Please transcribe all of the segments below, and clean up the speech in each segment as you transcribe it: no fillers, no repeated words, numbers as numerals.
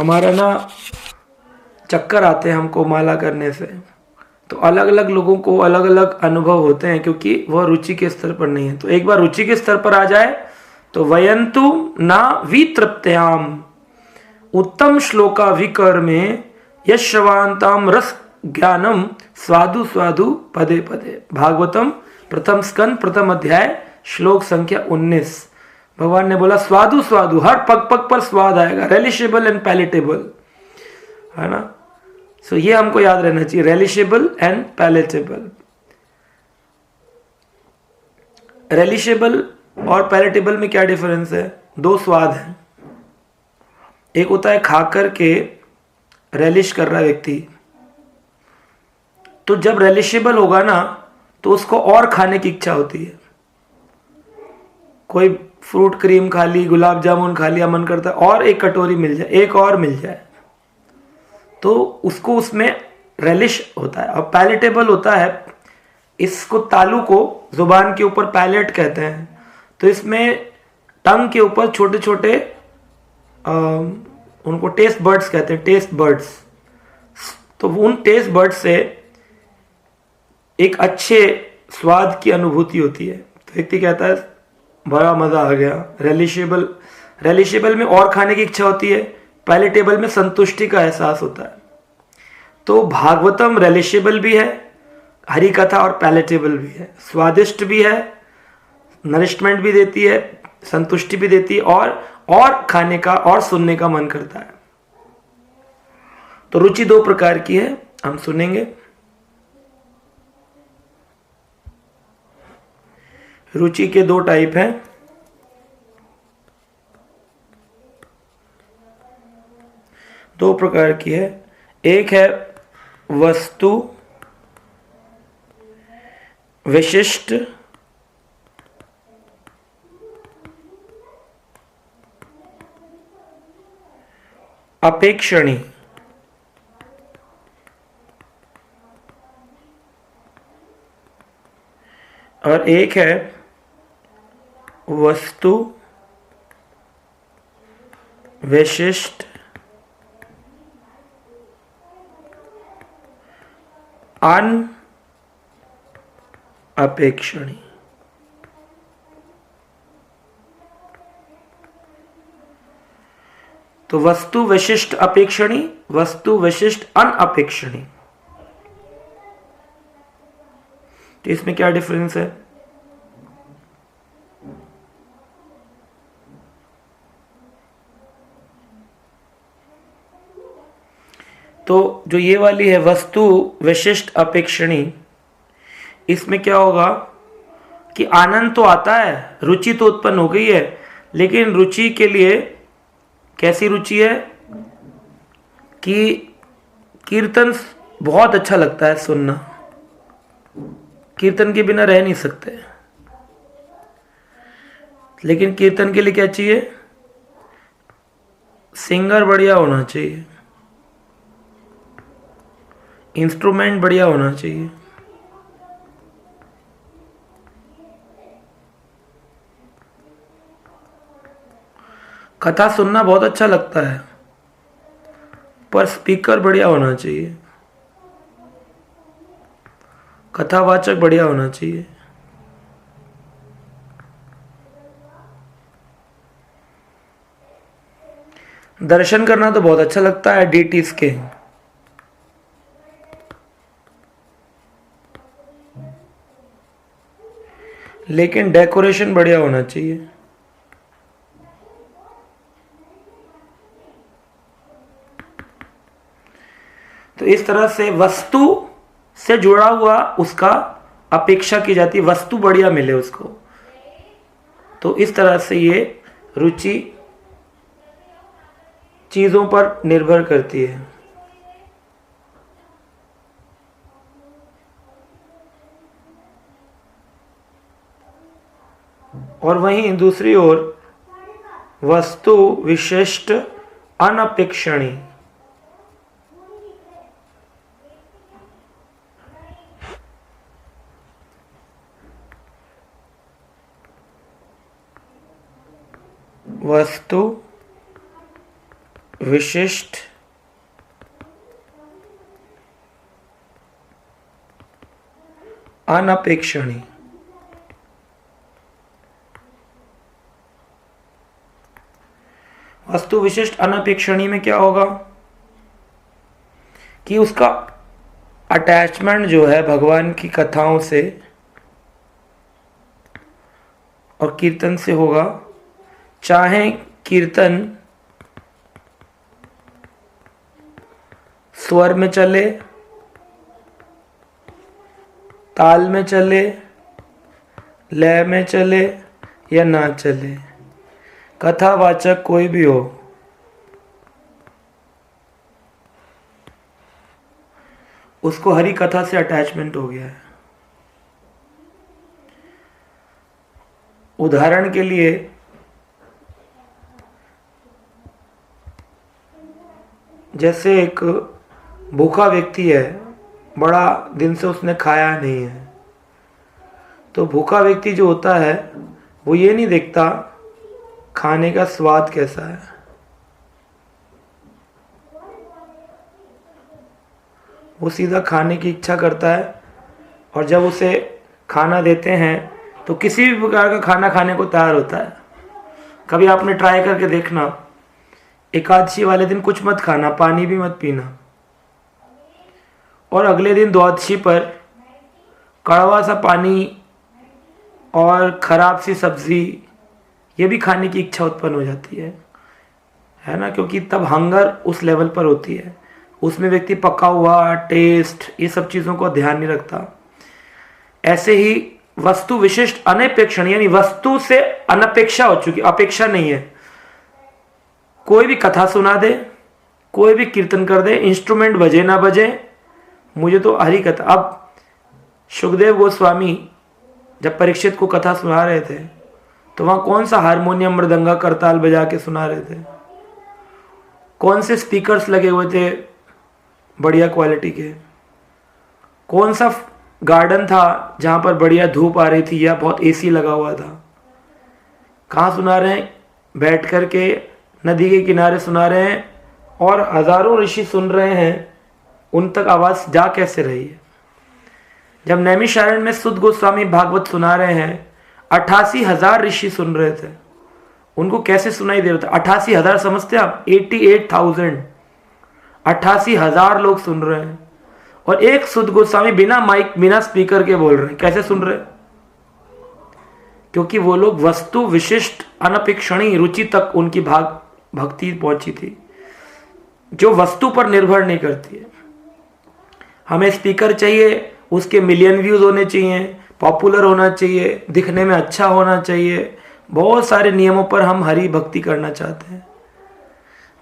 हमारा ना चक्कर आते हैं हमको माला करने से, तो अलग अलग लोगों को अलग अलग अनुभव होते हैं क्योंकि वह रुचि के स्तर पर नहीं है। तो एक बार रुचि के स्तर पर आ जाए तो वयंतु ना वितृप्त्याम उत्तम श्लोका विकर्मे यश्रवांताम रस ज्ञानम स्वादु स्वादु पदे पदे। भागवतम प्रथम स्कंद प्रथम अध्याय श्लोक संख्या 19। भगवान ने बोला स्वादु स्वादु, हर पग पग पर स्वाद आएगा, रेलिशेबल एंड पैलेटेबल, है ना। सो ये हमको याद रहना चाहिए, रेलिशेबल एंड पैलेटेबल। रेलिशेबल और पैलेटेबल में क्या डिफरेंस है? दो स्वाद हैं। एक होता है खाकर के रेलिश कर रहा व्यक्ति, तो जब रेलिशेबल होगा ना तो उसको और खाने की इच्छा होती है। कोई फ्रूट क्रीम खा ली, गुलाब जामुन खा लिया, मन करता है और एक कटोरी मिल जाए, एक और मिल जाए, तो उसको उसमें रेलिश होता है। और पैलेटेबल होता है, इसको तालू को जुबान के ऊपर पैलेट कहते हैं। तो इसमें टंग के ऊपर छोटे छोटे उनको टेस्ट बर्ड्स कहते हैं, टेस्ट बर्ड्स। तो उन टेस्ट बर्ड्स से एक अच्छे स्वाद की अनुभूति होती है। तो व्यक्ति कहता है बड़ा मजा आ गया। रेलिशेबल में और खाने की इच्छा होती है, पैलेटेबल में संतुष्टि का एहसास होता है। तो भागवतम रेलिशेबल भी है, हरि कथा, और पैलेटेबल भी है, स्वादिष्ट भी है, नरिशमेंट भी देती है, संतुष्टि भी देती है, और खाने का और सुनने का मन करता है। तो रुचि दो प्रकार की है, हम सुनेंगे। रुचि के दो टाइप हैं। दो प्रकार की है। एक है वस्तु विशिष्ट अपेक्षणी, और एक है वस्तु विशिष्ट अनअपेक्षणी। तो वस्तु विशिष्ट अपेक्षणी, वस्तु विशिष्ट अनअपेक्षणी। तो इसमें क्या डिफरेंस है? तो जो ये वाली है वस्तु विशिष्ट अपेक्षणी, इसमें क्या होगा कि आनंद तो आता है, रुचि तो उत्पन्न हो गई है, लेकिन रुचि के लिए कैसी रुचि है कि कीर्तन बहुत अच्छा लगता है सुनना, कीर्तन के बिना रह नहीं सकते। लेकिन कीर्तन के लिए क्या चाहिए? सिंगर बढ़िया होना चाहिए, इंस्ट्रूमेंट बढ़िया होना चाहिए। कथा सुनना बहुत अच्छा लगता है, पर स्पीकर बढ़िया होना चाहिए, कथावाचक बढ़िया होना चाहिए। दर्शन करना तो बहुत अच्छा लगता है डीटीज के, लेकिन डेकोरेशन बढ़िया होना चाहिए। तो इस तरह से वस्तु से जुड़ा हुआ उसका अपेक्षा की जाती है, वस्तु बढ़िया मिले उसको। तो इस तरह से ये रुचि चीजों पर निर्भर करती है। और वहीं दूसरी ओर वस्तु विशिष्ट अनपेक्षणी, वस्तु विशिष्ट अनपेक्षणीय। वस्तु विशिष्ट अनपेक्षणीय में क्या होगा कि उसका अटैचमेंट जो है भगवान की कथाओं से और कीर्तन से होगा, चाहे कीर्तन स्वर में चले, ताल में चले, लय में चले या ना चले, कथावाचक कोई भी हो, उसको हरि कथा से अटैचमेंट हो गया है। उदाहरण के लिए जैसे एक भूखा व्यक्ति है, बड़ा दिन से उसने खाया नहीं है, तो भूखा व्यक्ति जो होता है वो ये नहीं देखता खाने का स्वाद कैसा है, वो सीधा खाने की इच्छा करता है। और जब उसे खाना देते हैं तो किसी भी प्रकार का खाना खाने को तैयार होता है। कभी आपने ट्राई करके देखना, एकादशी वाले दिन कुछ मत खाना, पानी भी मत पीना, और अगले दिन द्वादशी पर कड़वा सा पानी और खराब सी सब्जी, ये भी खाने की इच्छा उत्पन्न हो जाती है ना, क्योंकि तब हंगर उस लेवल पर होती है, उसमें व्यक्ति पका हुआ टेस्ट ये सब चीज़ों को ध्यान नहीं रखता। ऐसे ही वस्तु विशिष्ट अनपेक्षण, यानी वस्तु से अनपेक्षा हो चुकी, अपेक्षा नहीं है। कोई भी कथा सुना दे, कोई भी कीर्तन कर दे, इंस्ट्रूमेंट बजे ना बजे, मुझे तो हरी कथा। अब सुखदेव गोस्वामी जब परीक्षित को कथा सुना रहे थे तो वहां कौन सा हारमोनियम मृदंगा करताल बजा के सुना रहे थे, कौन से स्पीकर्स लगे हुए थे बढ़िया क्वालिटी के, कौन सा गार्डन था जहां पर बढ़िया धूप आ रही थी या बहुत एसी लगा हुआ था। कहाँ सुना रहे हैं? बैठ कर के नदी के किनारे सुना रहे हैं, और हजारों ऋषि सुन रहे हैं, उन तक आवाज जा कैसे रही है। जब नैमिषारण्य में सुद गोस्वामी भागवत सुना रहे हैं, 88,000 ऋषि सुन रहे थे, उनको कैसे सुनाई दे रहा था? 88,000 समझते आप? 88,000, 88,000 लोग सुन रहे हैं, और एक सुद गोस्वामी बिना माइक बिना स्पीकर के बोल रहे हैं। कैसे सुन रहे हैं? क्योंकि वो लोग वस्तु विशिष्ट अनपेक्षणीय रुचि तक उनकी भक्ति पहुंची थी, जो वस्तु पर निर्भर नहीं करती है। हमें स्पीकर चाहिए, उसके मिलियन व्यूज होने चाहिए, पॉपुलर होना चाहिए, दिखने में अच्छा होना चाहिए, बहुत सारे नियमों पर हम हरि भक्ति करना चाहते हैं।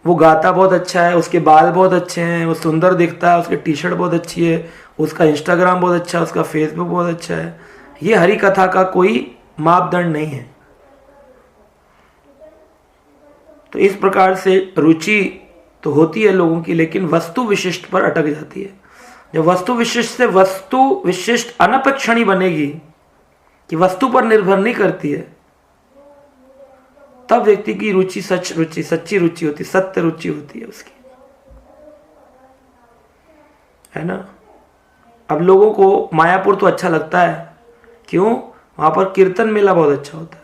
वो गाता बहुत अच्छा है, उसके बाल बहुत अच्छे हैं, वो सुंदर दिखता है, उसकी टी शर्ट बहुत अच्छी है, उसका इंस्टाग्राम बहुत अच्छा है, उसका फेसबुक बहुत अच्छा है। ये हरि कथा का कोई मापदंड नहीं है। तो इस प्रकार से रुचि तो होती है लोगों की, लेकिन वस्तु विशिष्ट पर अटक जाती है। जब वस्तु विशिष्ट से वस्तु विशिष्ट अनपेक्षणी बनेगी, कि वस्तु पर निर्भर नहीं करती है, तब व्यक्ति की रुचि सच्ची रुचि होती, सत्य रुचि होती है उसकी, है ना। अब लोगों को मायापुर तो अच्छा लगता है, क्यों? वहां पर कीर्तन मेला बहुत अच्छा होता है।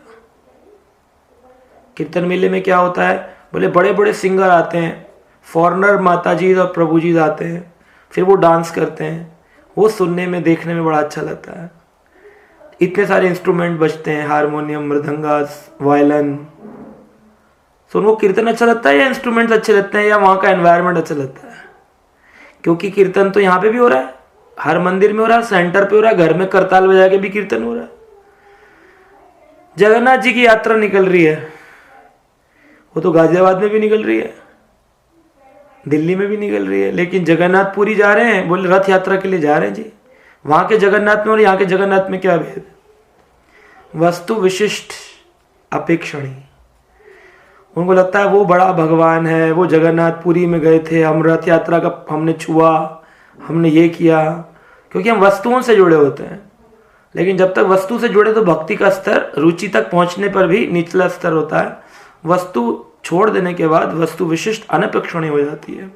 कीर्तन मेले में क्या होता है? बोले बड़े बड़े सिंगर आते हैं, फॉरेनर माता जी और प्रभु जी आते हैं, फिर वो डांस करते हैं, वो सुनने में देखने में बड़ा अच्छा लगता है। इतने सारे इंस्ट्रूमेंट बजते हैं, हारमोनियम, मृदंगा, वायलिन। तो उनको कीर्तन अच्छा लगता है या इंस्ट्रूमेंट्स अच्छे लगते हैं या वहाँ का एनवायरनमेंट अच्छा लगता है? क्योंकि कीर्तन तो यहाँ पे भी हो रहा है, हर मंदिर में हो रहा है, सेंटर पे हो रहा है, घर में करताल बजा के भी कीर्तन हो रहा है। जगन्नाथ जी की यात्रा निकल रही है, वो तो गाजियाबाद में भी निकल रही है, दिल्ली में भी निकल रही है, लेकिन जगन्नाथपुरी जा रहे हैं, बोले रथ यात्रा के लिए जा रहे हैं जी। वहां के जगन्नाथ में और यहाँ के जगन्नाथ में क्या भेद? वस्तु विशिष्ट अपेक्षणीय। उनको लगता है वो बड़ा भगवान है, वो जगन्नाथपुरी में गए थे, हम रथ यात्रा का हमने छुआ, हमने ये किया, क्योंकि हम वस्तुओं से जुड़े होते हैं। लेकिन जब तक वस्तु से जुड़े तो भक्ति का स्तर रुचि तक पहुंचने पर भी निचला स्तर होता है। वस्तु छोड़ देने के बाद वस्तु विशिष्ट अनपेक्षणीय हो जाती है।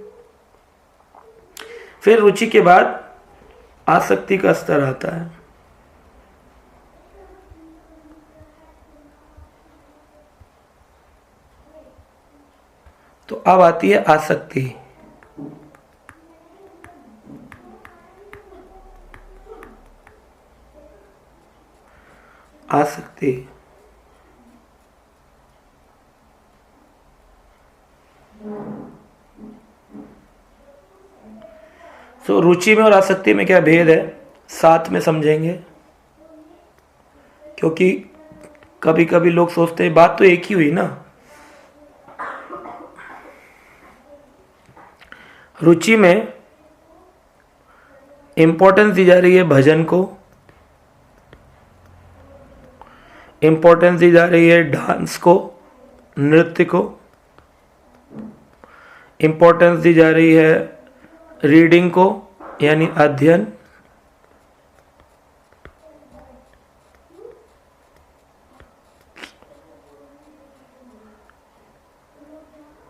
फिर रुचि के बाद आसक्ति का स्तर आता है। तो अब आती है आसक्ति। आसक्ति तो रुचि में और आसक्ति में क्या भेद है, साथ में समझेंगे, क्योंकि कभी कभी लोग सोचते हैं बात तो एक ही हुई ना। रुचि में इंपॉर्टेंस दी जा रही है भजन को, इंपॉर्टेंस दी जा रही है डांस को, नृत्य को, इंपॉर्टेंस दी जा रही है रीडिंग को यानी अध्ययन,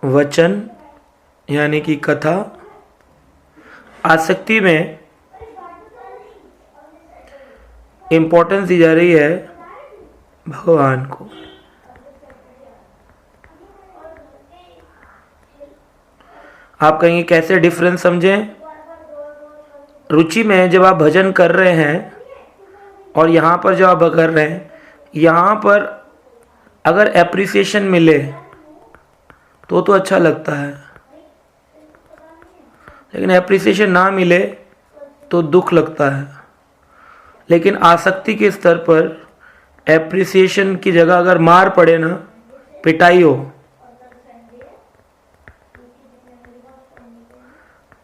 वचन यानी कि कथा। आसक्ति में इंपॉर्टेंस दी जा रही है भगवान को। आप कहेंगे कैसे डिफरेंस समझें? रुचि में जब आप भजन कर रहे हैं और यहाँ पर जो आप कर रहे हैं, यहाँ पर अगर एप्रिसिएशन मिले तो अच्छा लगता है, लेकिन एप्रिसिएशन ना मिले तो दुख लगता है। लेकिन आसक्ति के स्तर पर एप्रिसिएशन की जगह अगर मार पड़े ना, पिटाई हो,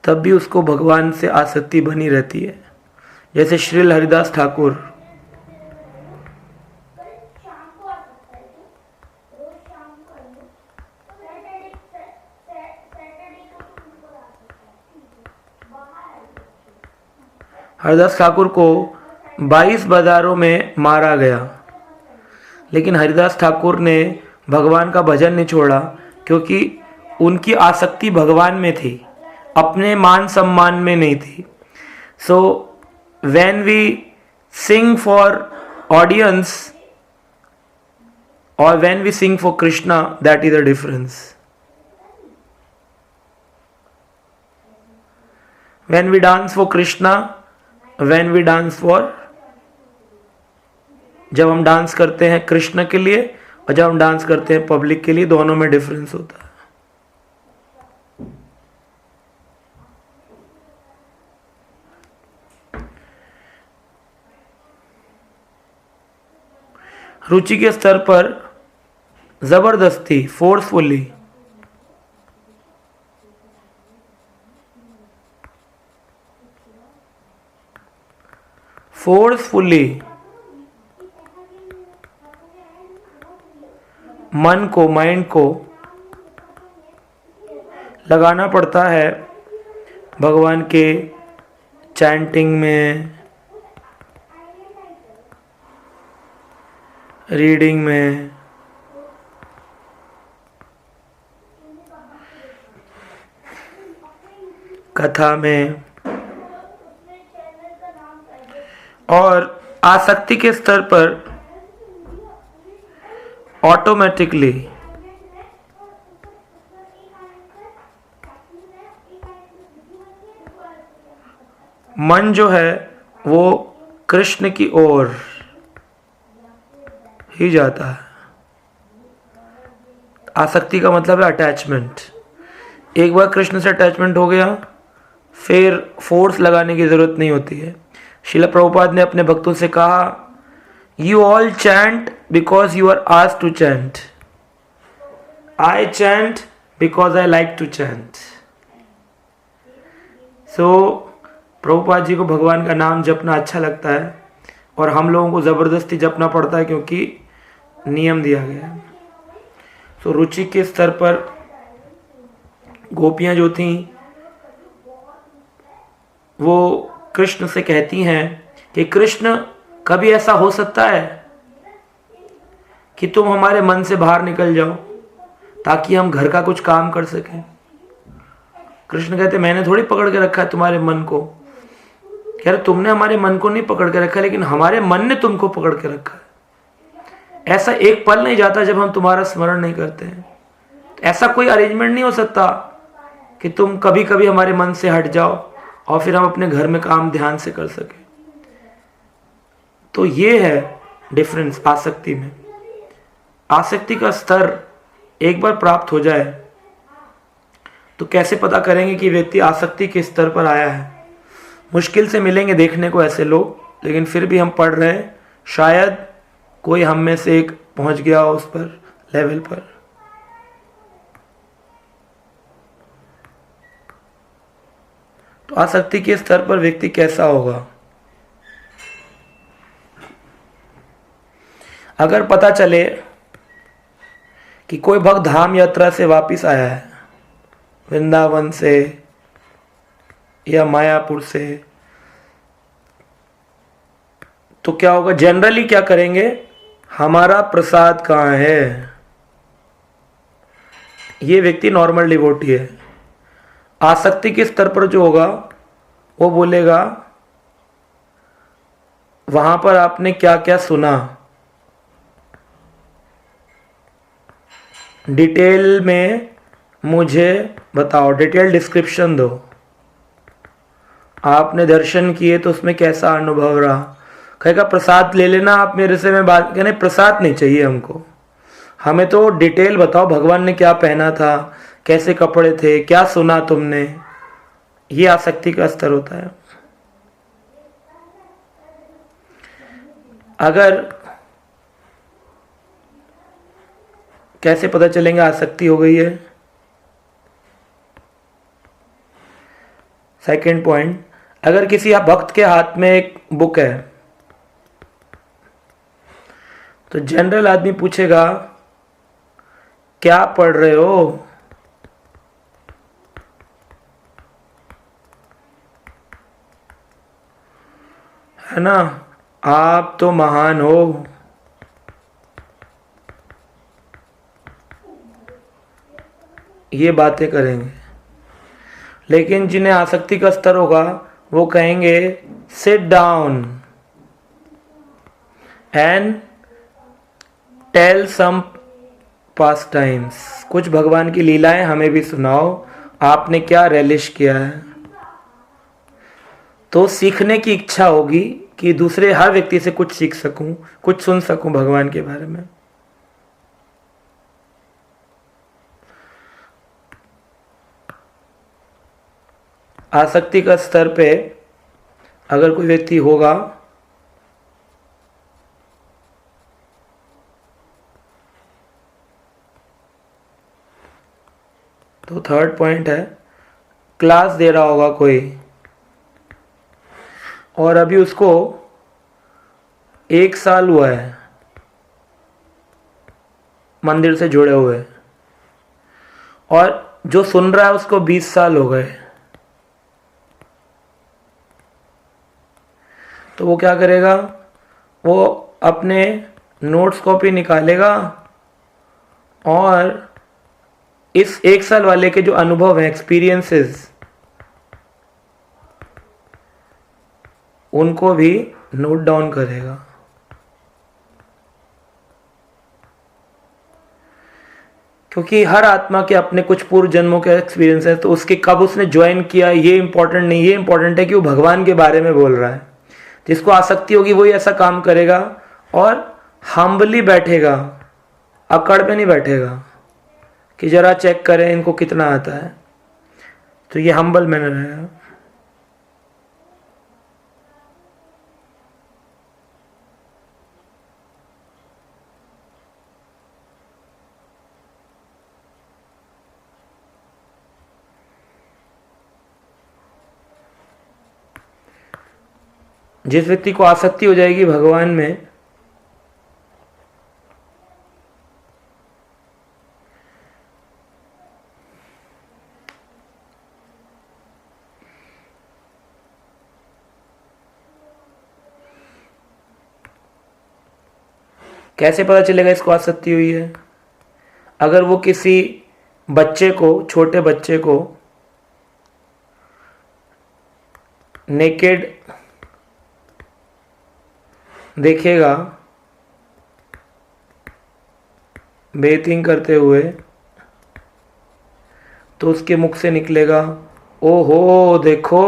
तब भी उसको भगवान से आसक्ति बनी रहती है। जैसे श्रील हरिदास ठाकुर, हरिदास ठाकुर को 22 बाजारों में मारा गया, लेकिन हरिदास ठाकुर ने भगवान का भजन नहीं छोड़ा, क्योंकि उनकी आसक्ति भगवान में थी, अपने मान सम्मान में नहीं थी। So when we sing for audience और when we sing for Krishna, that is the difference. When we dance for Krishna, when we dance for, जब हम डांस करते हैं कृष्ण के लिए और जब हम डांस करते हैं पब्लिक के लिए, दोनों में डिफरेंस होता है। रुचि के स्तर पर जबरदस्ती, फोर्सफुली मन को, माइंड को लगाना पड़ता है भगवान के चैंटिंग में, रीडिंग में, कथा में। और आसक्ति के स्तर पर ऑटोमेटिकली मन जो है वो कृष्ण की ओर ही जाता है। आसक्ति का मतलब है अटैचमेंट। एक बार कृष्ण से अटैचमेंट हो गया, फिर फोर्स लगाने की जरूरत नहीं होती है। श्रील प्रभुपाद ने अपने भक्तों से कहा, You all chant because you are asked to chant. I chant because I like to chant. So, Prabhupada ji को भगवान का नाम जपना अच्छा लगता है और हम लोगों को ज़बरदस्ती जपना पड़ता है क्योंकि नियम दिया गया है। तो रुचि के स्तर पर गोपियाँ जो थीं वो कृष्ण से कहती हैं कि कृष्ण, कभी ऐसा हो सकता है कि तुम हमारे मन से बाहर निकल जाओ, ताकि हम घर का कुछ काम कर सकें। कृष्ण कहते मैंने थोड़ी पकड़ के रखा है तुम्हारे मन को। कह रहे तुमने हमारे मन को नहीं पकड़ के रखा, लेकिन हमारे मन ने तुमको पकड़ के रखा है। ऐसा एक पल नहीं जाता जब हम तुम्हारा स्मरण नहीं करते हैं। ऐसा कोई अरेंजमेंट नहीं हो सकता कि तुम कभी कभी हमारे मन से हट जाओ और फिर हम अपने घर में काम ध्यान से कर सके। तो ये है डिफरेंस आसक्ति में। आसक्ति का स्तर एक बार प्राप्त हो जाए तो कैसे पता करेंगे कि व्यक्ति आसक्ति के स्तर पर आया है? मुश्किल से मिलेंगे देखने को ऐसे लोग, लेकिन फिर भी हम पढ़ रहे हैं, शायद कोई हम में से एक पहुंच गया हो उस पर लेवल पर। तो आसक्ति के स्तर पर व्यक्ति कैसा होगा? अगर पता चले कि कोई भक्त धाम यात्रा से वापस आया है, वृंदावन से या मायापुर से, तो क्या होगा? जनरली क्या करेंगे? हमारा प्रसाद कहाँ है? ये व्यक्ति नॉर्मल डिवोटी है। आसक्ति के स्तर पर जो होगा वो बोलेगा वहां पर आपने क्या क्या सुना, डिटेल में मुझे बताओ, डिटेल डिस्क्रिप्शन दो। आपने दर्शन किए तो उसमें कैसा अनुभव रहा? कहेगा प्रसाद ले लेना आप मेरे से, मैं बात कहने प्रसाद नहीं चाहिए हमको, हमें तो डिटेल बताओ, भगवान ने क्या पहना था, कैसे कपड़े थे, क्या सुना तुमने। ये आसक्ति का स्तर होता है। अगर कैसे पता चलेंगे आसक्ति हो गई है? सेकंड पॉइंट, अगर किसी भक्त के हाथ में एक बुक है तो जनरल आदमी पूछेगा क्या पढ़ रहे हो? है ना, आप तो महान हो। ये बातें करेंगे। लेकिन जिन्हें आसक्ति का स्तर होगा वो कहेंगे sit down and tell some past times, कुछ भगवान की लीलाएं हमें भी सुनाओ, आपने क्या रेलिश किया है। तो सीखने की इच्छा होगी कि दूसरे हर व्यक्ति से कुछ सीख सकूं, कुछ सुन सकूं भगवान के बारे में। आसक्ति का स्तर पे अगर कोई व्यक्ति होगा तो थर्ड पॉइंट है, क्लास दे रहा होगा कोई और अभी उसको 1 साल हुआ है मंदिर से जुड़े हुए, और जो सुन रहा है उसको 20 साल हो गए, तो वो क्या करेगा? वो अपने नोट्स कॉपी निकालेगा और इस 1 साल वाले के जो अनुभव हैं, एक्सपीरियंसेस, उनको भी नोट डाउन करेगा। क्योंकि हर आत्मा के अपने कुछ पूर्व जन्मों के एक्सपीरियंस है, तो उसके कब उसने ज्वाइन किया ये इंपॉर्टेंट नहीं, ये इंपॉर्टेंट है कि वो भगवान के बारे में बोल रहा है। जिसको आसक्ति होगी वही ऐसा काम करेगा और हम्बली बैठेगा, अकड़ पे नहीं बैठेगा कि जरा चेक करें इनको कितना आता है। तो ये हम्बल मैनर है। जिस व्यक्ति को आसक्ति हो जाएगी भगवान में, कैसे पता चलेगा इसको आसक्ति हुई है? अगर वो किसी बच्चे को, छोटे बच्चे को नेकेड देखेगा बेथिंग करते हुए, तो उसके मुख से निकलेगा, ओहो देखो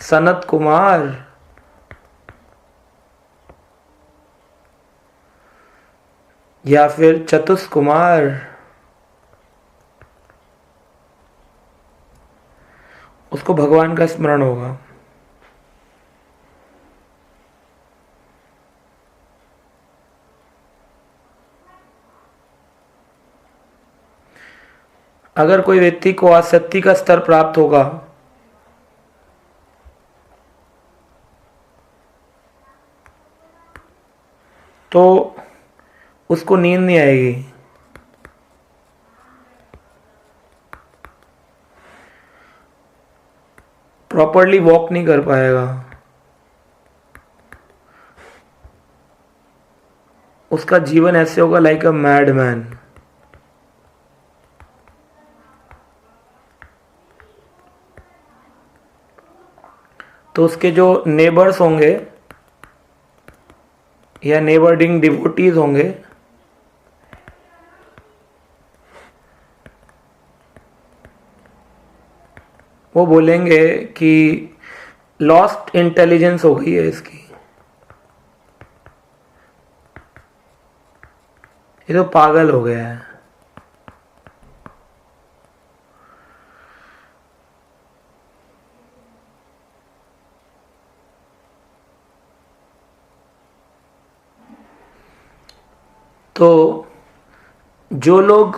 सनत कुमार, या फिर चतुष कुमार। उसको भगवान का स्मरण होगा। अगर कोई व्यक्ति को आसक्ति का स्तर प्राप्त होगा तो उसको नींद नहीं आएगी। प्रॉपरली वॉक नहीं कर पाएगा। उसका जीवन ऐसे होगा लाइक अ मैडमैन। तो उसके जो नेबर्स होंगे या नेबरडिंग डिवोटीज होंगे, वो बोलेंगे कि लॉस्ट इंटेलिजेंस हो गई है इसकी, ये तो पागल हो गया है। तो जो लोग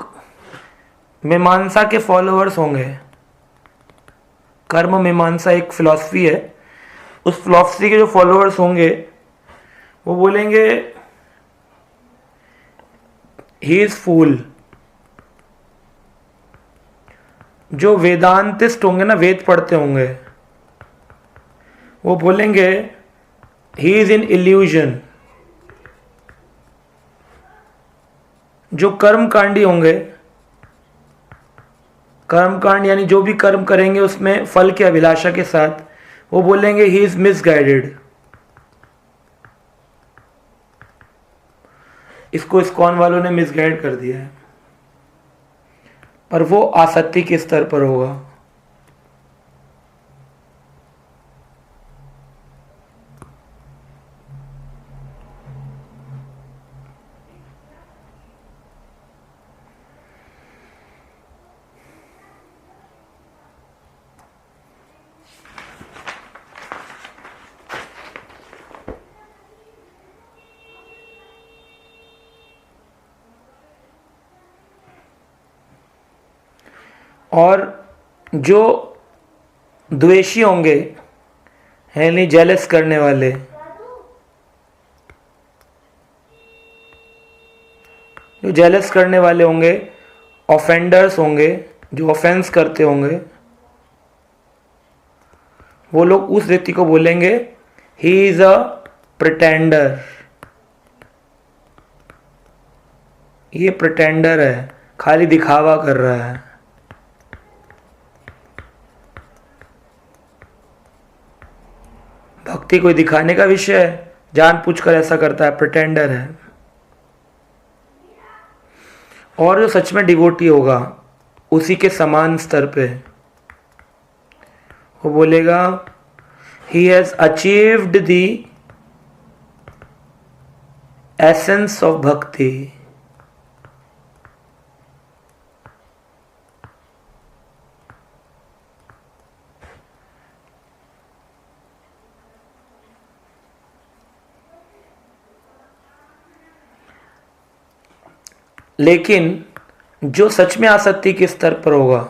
मीमांसा के फॉलोअर्स होंगे, कर्म मीमांसा एक फिलॉसफी है, उस फिलॉसफी के जो फॉलोअर्स होंगे वो बोलेंगे ही इज फूल। जो वेदांतिस्ट होंगे ना, वेद पढ़ते होंगे, वो बोलेंगे ही इज इन इल्यूजन। जो कर्मकांडी होंगे, कर्मकांड यानी जो भी कर्म करेंगे उसमें फल की अभिलाषा के साथ, वो बोलेंगे ही इज मिसगाइडेड। इसको इस्कॉन वालों ने मिसगाइड कर दिया है, पर वो आसक्ति के स्तर पर होगा। और जो द्वेषी होंगे, यानी जेलस करने वाले, जो जेलस करने वाले होंगे, ऑफेंडर्स होंगे, जो ऑफेंस करते होंगे, वो लोग उस व्यक्ति को बोलेंगे ही इज अ प्रिटेंडर। ये प्रिटेंडर है, खाली दिखावा कर रहा है। भक्ति कोई दिखाने का विषय है, जानबूझकर ऐसा करता है, प्रिटेंडर है। और जो सच में डिवोटी होगा उसी के समान स्तर पे, वो बोलेगा he has achieved the essence of भक्ति। लेकिन जो सच में आसक्ति के स्तर पर होगा,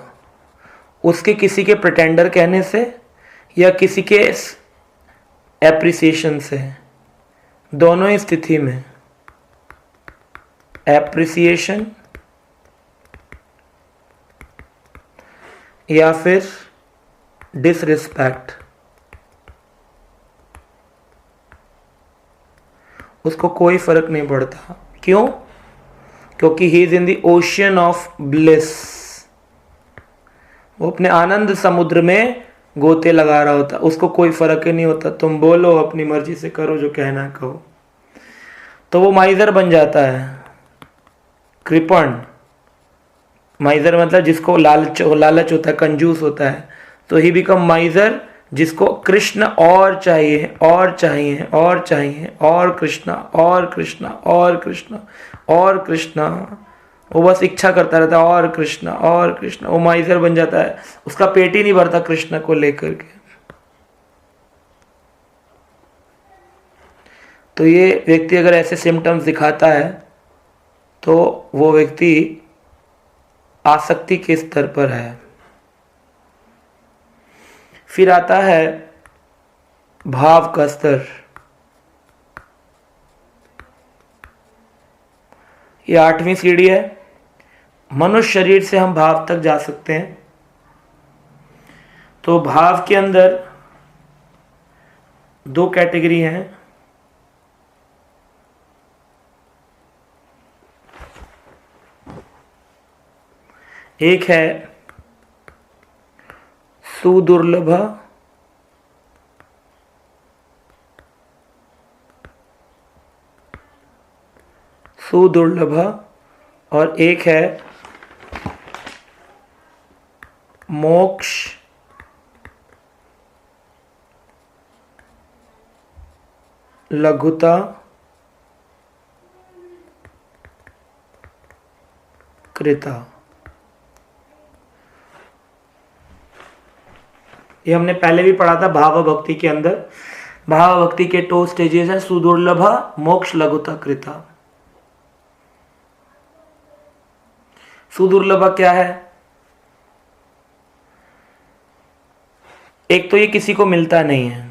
उसके किसी के प्रिटेंडर कहने से या किसी के एप्रिसिएशन से, दोनों ही स्थिति में, एप्रिसिएशन या फिर डिसरिस्पेक्ट, उसको कोई फर्क नहीं पड़ता। क्यों? क्योंकि he is in the ocean of bliss. वो अपने आनंद समुद्र में गोते लगा रहा होता, उसको कोई फर्क ही नहीं होता, तुम बोलो अपनी मर्जी से, करो जो कहना कहो। तो वो माइजर बन जाता है, कृपण। माइजर मतलब जिसको लालच होता है, कंजूस होता है। तो ही बिकम माइजर, जिसको कृष्ण और चाहिए और चाहिए और चाहिए, और कृष्ण और कृष्ण और कृष्ण और कृष्ण, वो बस इच्छा करता रहता है और कृष्ण और कृष्ण। वो माइजर बन जाता है, उसका पेट ही नहीं भरता कृष्ण को लेकर के। तो ये व्यक्ति अगर ऐसे सिम्टम्स दिखाता है तो वो व्यक्ति आसक्ति के स्तर पर है। फिर आता है भाव का स्तर। ये 8वीं सीढ़ी है। मनुष्य शरीर से हम भाव तक जा सकते हैं। तो भाव के अंदर 2 कैटेगरी हैं। एक है सुदुर्लभ, और एक है मोक्ष लघुता कृता। ये हमने पहले भी पढ़ा था भाव भक्ति के अंदर। भाव भक्ति के 2 स्टेजेस हैं, सुदुर्लभ, मोक्ष लघुता कृता। सुदुर्लभ क्या है? एक तो ये किसी को मिलता नहीं है,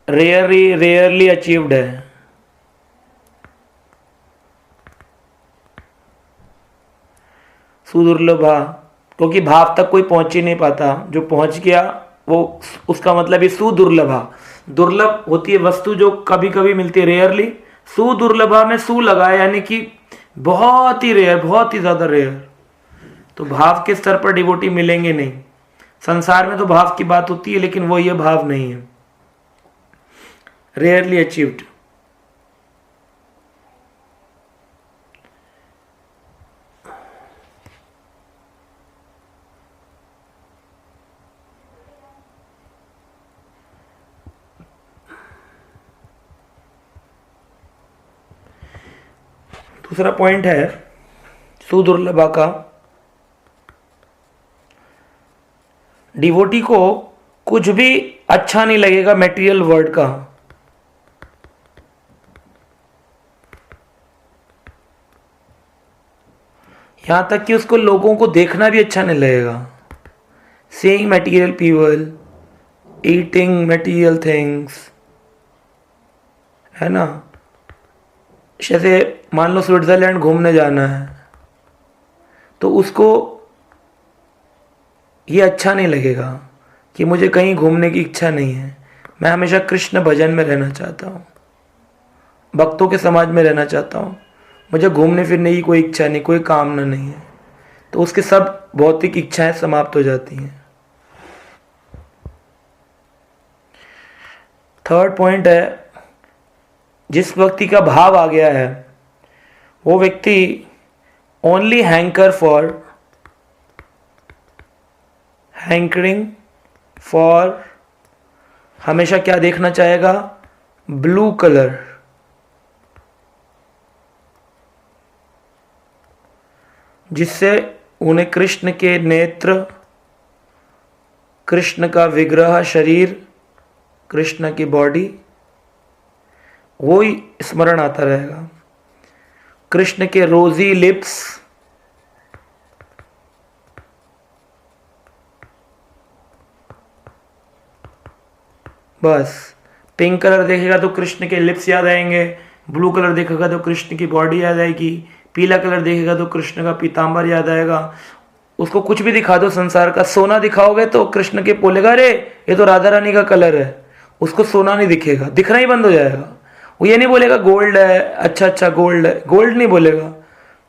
रेयरली अचीव्ड है। सुदुर्लभ क्योंकि भाव तक कोई पहुंच ही नहीं पाता, जो पहुंच गया वो उसका मतलब ही सुदुर्लभा। दुर्लभ होती है वस्तु जो कभी कभी मिलती है, रेयरली। सुदुर्लभा में सु लगा यानी कि बहुत ही रेयर, बहुत ही ज्यादा रेयर। तो भाव के स्तर पर डिवोटी मिलेंगे नहीं। संसार में तो भाव की बात होती है, लेकिन वो ये भाव नहीं है, रेयरली अचीव्ड। दूसरा पॉइंट है सुदुर्लभा का। डिवोटी को कुछ भी अच्छा नहीं लगेगा मटेरियल वर्ल्ड का। यहां तक कि उसको लोगों को देखना भी अच्छा नहीं लगेगा। Seeing material people, eating material things, है ना। जैसे मान लो स्विट्जरलैंड घूमने जाना है, तो उसको ये अच्छा नहीं लगेगा कि मुझे कहीं घूमने की इच्छा नहीं है, मैं हमेशा कृष्ण भजन में रहना चाहता हूँ, भक्तों के समाज में रहना चाहता हूँ, मुझे घूमने फिरने की कोई इच्छा नहीं, कोई कामना नहीं है। तो उसके सब भौतिक इच्छाएं समाप्त हो जाती हैं। थर्ड पॉइंट है, जिस व्यक्ति का भाव आ गया है वो व्यक्ति ओनली हैंकरिंग फॉर, हमेशा क्या देखना चाहेगा? Blue colour. जिससे उन्हें कृष्ण के नेत्र, कृष्ण का विग्रह शरीर, कृष्ण की बॉडी, वो ही स्मरण आता रहेगा। कृष्ण के रोजी लिप्स, बस। पिंक कलर देखेगा तो कृष्ण के लिप्स याद आएंगे, ब्लू कलर देखेगा तो कृष्ण की बॉडी याद आएगी, पीला कलर देखेगा तो कृष्ण का पीतांबर याद आएगा। उसको कुछ भी दिखा दो संसार का, सोना दिखाओगे तो कृष्ण के बोलेगा अरे ये तो राधा रानी का कलर है, उसको सोना नहीं दिखेगा, दिखना ही बंद हो जाएगा। वो ये नहीं बोलेगा गोल्ड है, अच्छा अच्छा गोल्ड है, गोल्ड नहीं बोलेगा,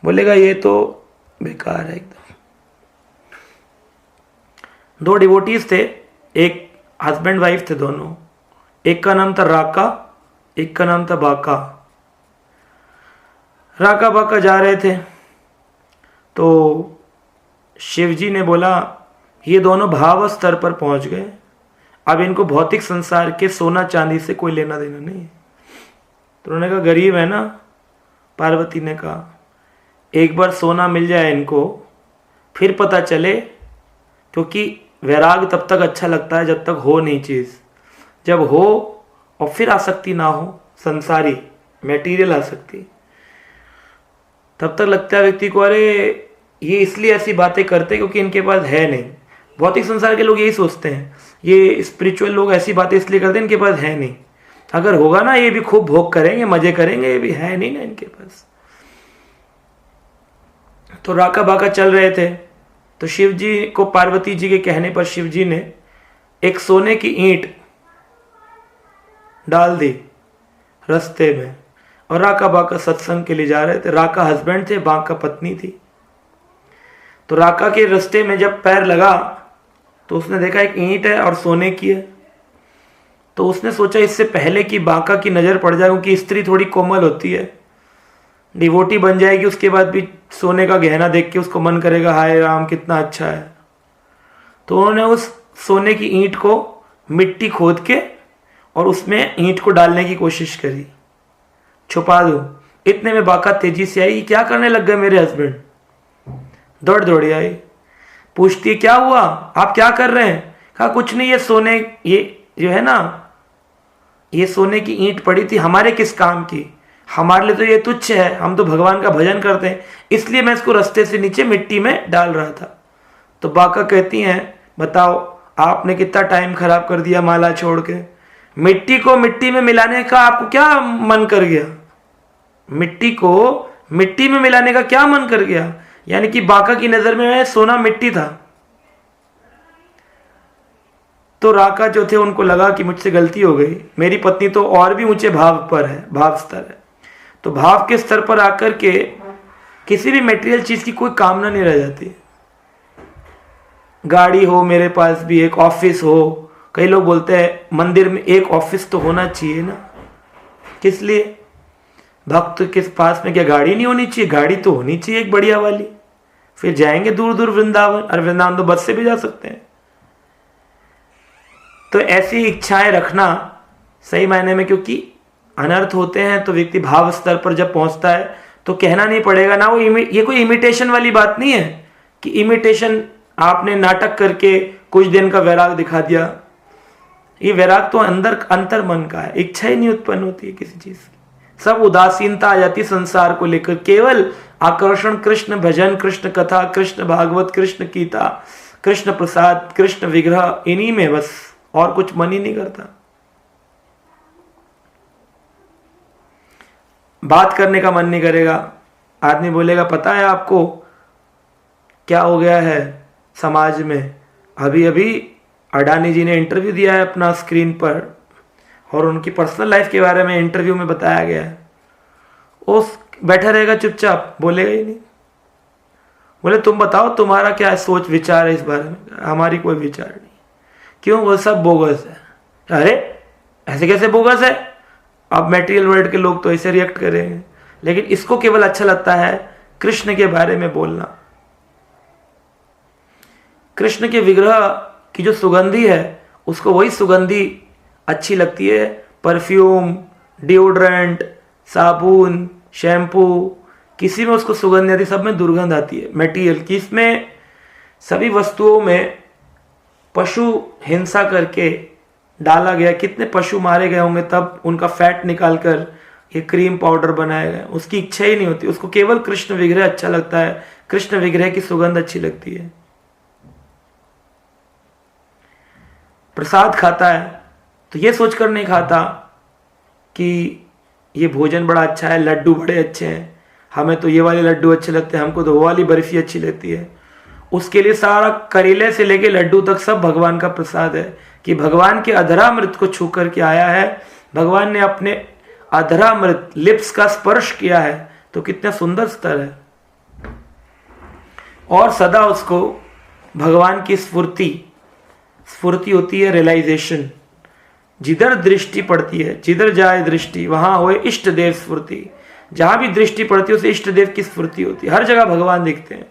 बोलेगा ये तो बेकार है एकदम। दो डिवोटीज थे, एक हस्बैंड वाइफ थे दोनों, एक का नाम था राका, एक का नाम था बाका। राका बाका जा रहे थे तो शिवजी ने बोला ये दोनों भाव स्तर पर पहुंच गए, अब इनको भौतिक संसार के सोना चांदी से कोई लेना देना नहीं है। तो उन्होंने कहा गरीब है ना, पार्वती ने कहा एक बार सोना मिल जाए इनको फिर पता चले, क्योंकि वैराग तब तक अच्छा लगता है जब तक हो नहीं चीज़, जब हो और फिर आसक्ति ना हो, संसारी मेटीरियल आसक्ति, तब तक लगता है व्यक्ति को अरे ये इसलिए ऐसी बातें करते क्योंकि इनके पास है नहीं। भौतिक संसार के लोग यही सोचते हैं, ये स्पिरिचुअल लोग ऐसी बातें इसलिए करते हैं इनके पास है नहीं, अगर होगा ना ये भी खूब भोग करेंगे, मजे करेंगे, ये भी है नहीं ना इनके पास। तो राका बाका चल रहे थे तो शिव जी को पार्वती जी के कहने पर शिव जी ने एक सोने की ईंट डाल दी रास्ते में, और राका बाका सत्संग के लिए जा रहे थे। राका हस्बैंड थे, बाका पत्नी थी। तो राका के रास्ते में जब पैर लगा तो उसने देखा एक ईंट है और सोने की है, तो उसने सोचा इससे पहले कि बाका की नज़र पड़ जाए, क्योंकि स्त्री थोड़ी कोमल होती है, डिवोटी बन जाएगी उसके बाद भी सोने का गहना देख के उसको मन करेगा हाय राम कितना अच्छा है। तो उन्होंने उस सोने की ईंट को मिट्टी खोद के और उसमें ईंट को डालने की कोशिश करी, छुपा दो। इतने में बाका तेजी से आई, क्या करने लग गए मेरे हस्बैंड? दौड़ दौड़ी आई, पूछती है क्या हुआ, आप क्या कर रहे हैं? कहा कुछ नहीं, ये सोने, ये जो है ना ये सोने की ईंट पड़ी थी, हमारे किस काम की, हमारे लिए तो ये तुच्छ है, हम तो भगवान का भजन करते हैं, इसलिए मैं इसको रास्ते से नीचे मिट्टी में डाल रहा था। तो बाका कहती हैं बताओ आपने कितना टाइम खराब कर दिया माला छोड़ के, मिट्टी को मिट्टी में मिलाने का आपको क्या मन कर गया? मिट्टी को मिट्टी में मिलाने का क्या मन कर गया? यानी कि बाका की नजर में सोना मिट्टी था। तो राका जो थे उनको लगा कि मुझसे गलती हो गई, मेरी पत्नी तो और भी ऊंचे भाव पर है, भाव स्तर है। तो भाव के स्तर पर आकर के किसी भी मटेरियल चीज की कोई कामना नहीं रह जाती। गाड़ी हो मेरे पास भी, एक ऑफिस हो, कई लोग बोलते हैं मंदिर में एक ऑफिस तो होना चाहिए ना, किस लिए? भक्त के पास में क्या गाड़ी नहीं होनी चाहिए? गाड़ी तो होनी चाहिए एक बढ़िया वाली, फिर जाएंगे दूर दूर वृंदावन, और वृंदावन तो बस से भी जा सकते हैं। तो ऐसी इच्छाएं रखना सही मायने में, क्योंकि अनर्थ होते हैं तो व्यक्ति भाव स्तर पर जब पहुंचता है तो कहना नहीं पड़ेगा ना। वो ये कोई इमिटेशन वाली बात नहीं है कि इमिटेशन आपने नाटक करके कुछ दिन का वैराग दिखा दिया। ये वैराग तो अंदर अंतर मन का है, इच्छा ही नहीं उत्पन्न होती है किसी चीज की, सब उदासीनता आ जाती संसार को लेकर, केवल आकर्षण कृष्ण भजन, कृष्ण कथा, कृष्ण भागवत, कृष्ण गीता, कृष्ण प्रसाद, कृष्ण विग्रह, इन्हीं में बस, और कुछ मन ही नहीं करता। बात करने का मन नहीं करेगा। आदमी बोलेगा पता है आपको क्या हो गया है समाज में? अभी अभी अडानी जी ने इंटरव्यू दिया है अपना स्क्रीन पर, और उनकी पर्सनल लाइफ के बारे में इंटरव्यू में बताया गया है। वो बैठा रहेगा चुपचाप, बोलेगा ही नहीं। बोले तुम बताओ तुम्हारा क्या सोच विचार है इस बारे में? हमारी कोई विचार नहीं। क्यों? वो सब बोगस है। अरे ऐसे कैसे बोगस है? अब मटेरियल वर्ल्ड के लोग तो ऐसे रिएक्ट करेंगे, लेकिन इसको केवल अच्छा लगता है कृष्ण के बारे में बोलना। कृष्ण के विग्रह की जो सुगंधी है उसको वही सुगंधी अच्छी लगती है। परफ्यूम, डिओड्रेंट, साबुन, शैम्पू, किसी में उसको सुगंध आती, सब में दुर्गंध आती है मटेरियल की। इसमें सभी वस्तुओं में पशु हिंसा करके डाला गया, कितने पशु मारे गए होंगे तब उनका फैट निकालकर ये क्रीम पाउडर बनाया गया। उसकी इच्छा ही नहीं होती, उसको केवल कृष्ण विग्रह अच्छा लगता है, कृष्ण विग्रह की सुगंध अच्छी लगती है। प्रसाद खाता है तो ये सोचकर नहीं खाता कि ये भोजन बड़ा अच्छा है, लड्डू बड़े अच्छे हैं, हमें तो ये वाले लड्डू अच्छे लगते हैं, हमको तो वो वाली बर्फी अच्छी लगती है। उसके लिए सारा करेले से लेके लड्डू तक सब भगवान का प्रसाद है, कि भगवान के अधरामृत को छू करके आया है। भगवान ने अपने अधरामृत लिप्स का स्पर्श किया है तो कितना सुंदर स्तर है। और सदा उसको भगवान की स्फूर्ति होती है, रियलाइजेशन। जिधर दृष्टि पड़ती है, जिधर जाए दृष्टि वहां होए इष्ट देव स्फूर्ति। जहां भी दृष्टि पड़ती है उसे इष्ट देव की स्फूर्ति होती है। हर जगह भगवान दिखते हैं,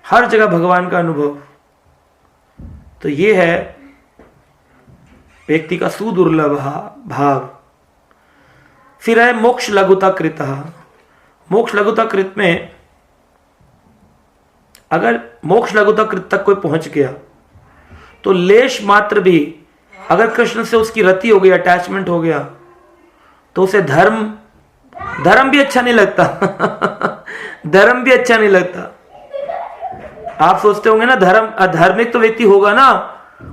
हर जगह भगवान का अनुभव। तो ये है व्यक्ति का सुदुर्लभ भाव। फिर है मोक्ष लघुता कृत। मोक्ष लघुता कृत में अगर मोक्ष लघुता कृत तक कोई पहुंच गया तो लेश मात्र भी अगर कृष्ण से उसकी रति हो गई, अटैचमेंट हो गया, तो उसे धर्म भी अच्छा नहीं लगता। धर्म भी अच्छा नहीं लगता। आप सोचते होंगे ना अधार्मिक तो व्यक्ति होगा ना,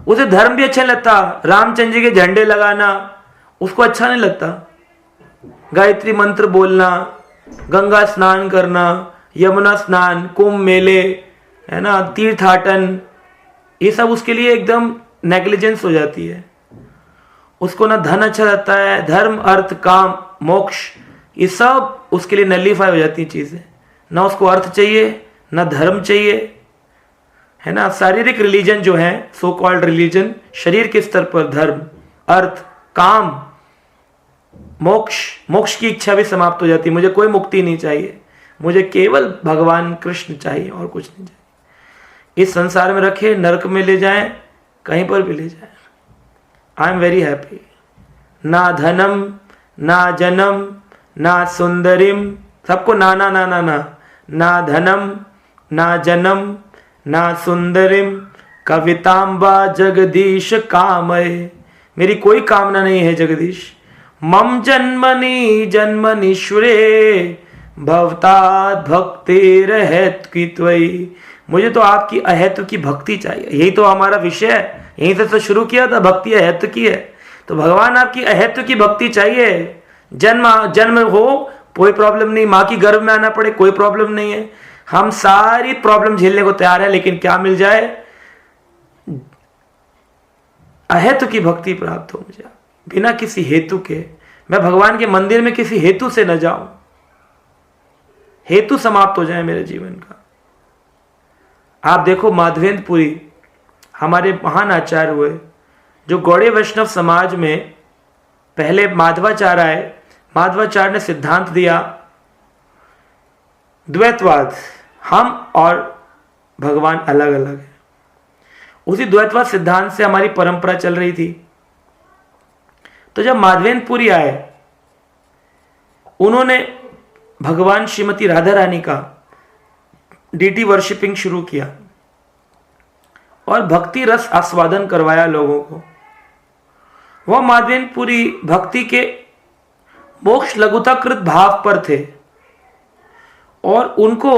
उसे धर्म भी अच्छा नहीं लगता। रामचंद्र जी के झंडे लगाना उसको अच्छा नहीं लगता। गायत्री मंत्र बोलना, गंगा स्नान करना, यमुना स्नान, कुंभ मेले, है ना, तीर्थाटन, ये सब उसके लिए एकदम नेग्लिजेंस हो जाती है। उसको ना धन अच्छा लगता है, धर्म अर्थ काम मोक्ष ये सब उसके लिए नलीफाई हो जाती हैं चीजें। ना उसको अर्थ चाहिए, ना धर्म चाहिए, है ना। शारीरिक रिलीजन जो है, सो कॉल्ड रिलीजन, शरीर के स्तर पर धर्म अर्थ काम मोक्ष की इच्छा भी समाप्त हो जाती है। मुझे कोई मुक्ति नहीं चाहिए, मुझे केवल भगवान कृष्ण चाहिए और कुछ नहीं चाहिए। इस संसार में रखे, नरक में ले जाएं, कहीं पर भी ले जाएं, आई एम वेरी हैप्पी। ना धनम ना जनम ना सुंदरिम, सबको ना ना ना ना ना ना धनम ना जनम ना सुंदरिम कवितांबा जगदीश कामय। मेरी कोई कामना नहीं है जगदीश। मम जन्मनि जन्मनीश्वरे भवतात् भक्तिर्हेतु की त्वयि। मुझे तो आपकी अहेतु की भक्ति चाहिए। यही तो हमारा विषय है, यहीं से तो शुरू किया था, भक्ति अहेतु की है। तो भगवान आपकी अहेतु की भक्ति चाहिए। जन्म हो कोई प्रॉब्लम नहीं, माँ की गर्भ में आना पड़े कोई प्रॉब्लम नहीं है। हम सारी प्रॉब्लम झेलने को तैयार है, लेकिन क्या मिल जाए? अहेतु की भक्ति प्राप्त हो मुझे, बिना किसी हेतु के। मैं भगवान के मंदिर में किसी हेतु से न जाऊं, हेतु समाप्त हो जाए मेरे जीवन का। आप देखो माधवेंद्रपुरी हमारे महान आचार्य हुए, जो गौड़ीय वैष्णव समाज में पहले माधवाचार्य आए। माधवाचार्य ने सिद्धांत दिया द्वैतवाद, हम और भगवान अलग अलग है। उसी द्वैतवाद सिद्धांत से हमारी परंपरा चल रही थी। तो जब माधवेंद्रपुरी आए, उन्होंने भगवान श्रीमती राधा रानी का डीटी वर्शिपिंग शुरू किया और भक्ति रस आस्वादन करवाया लोगों को। वह माधवेंद्रपुरी भक्ति के मोक्ष लघुताकृत भाव पर थे और उनको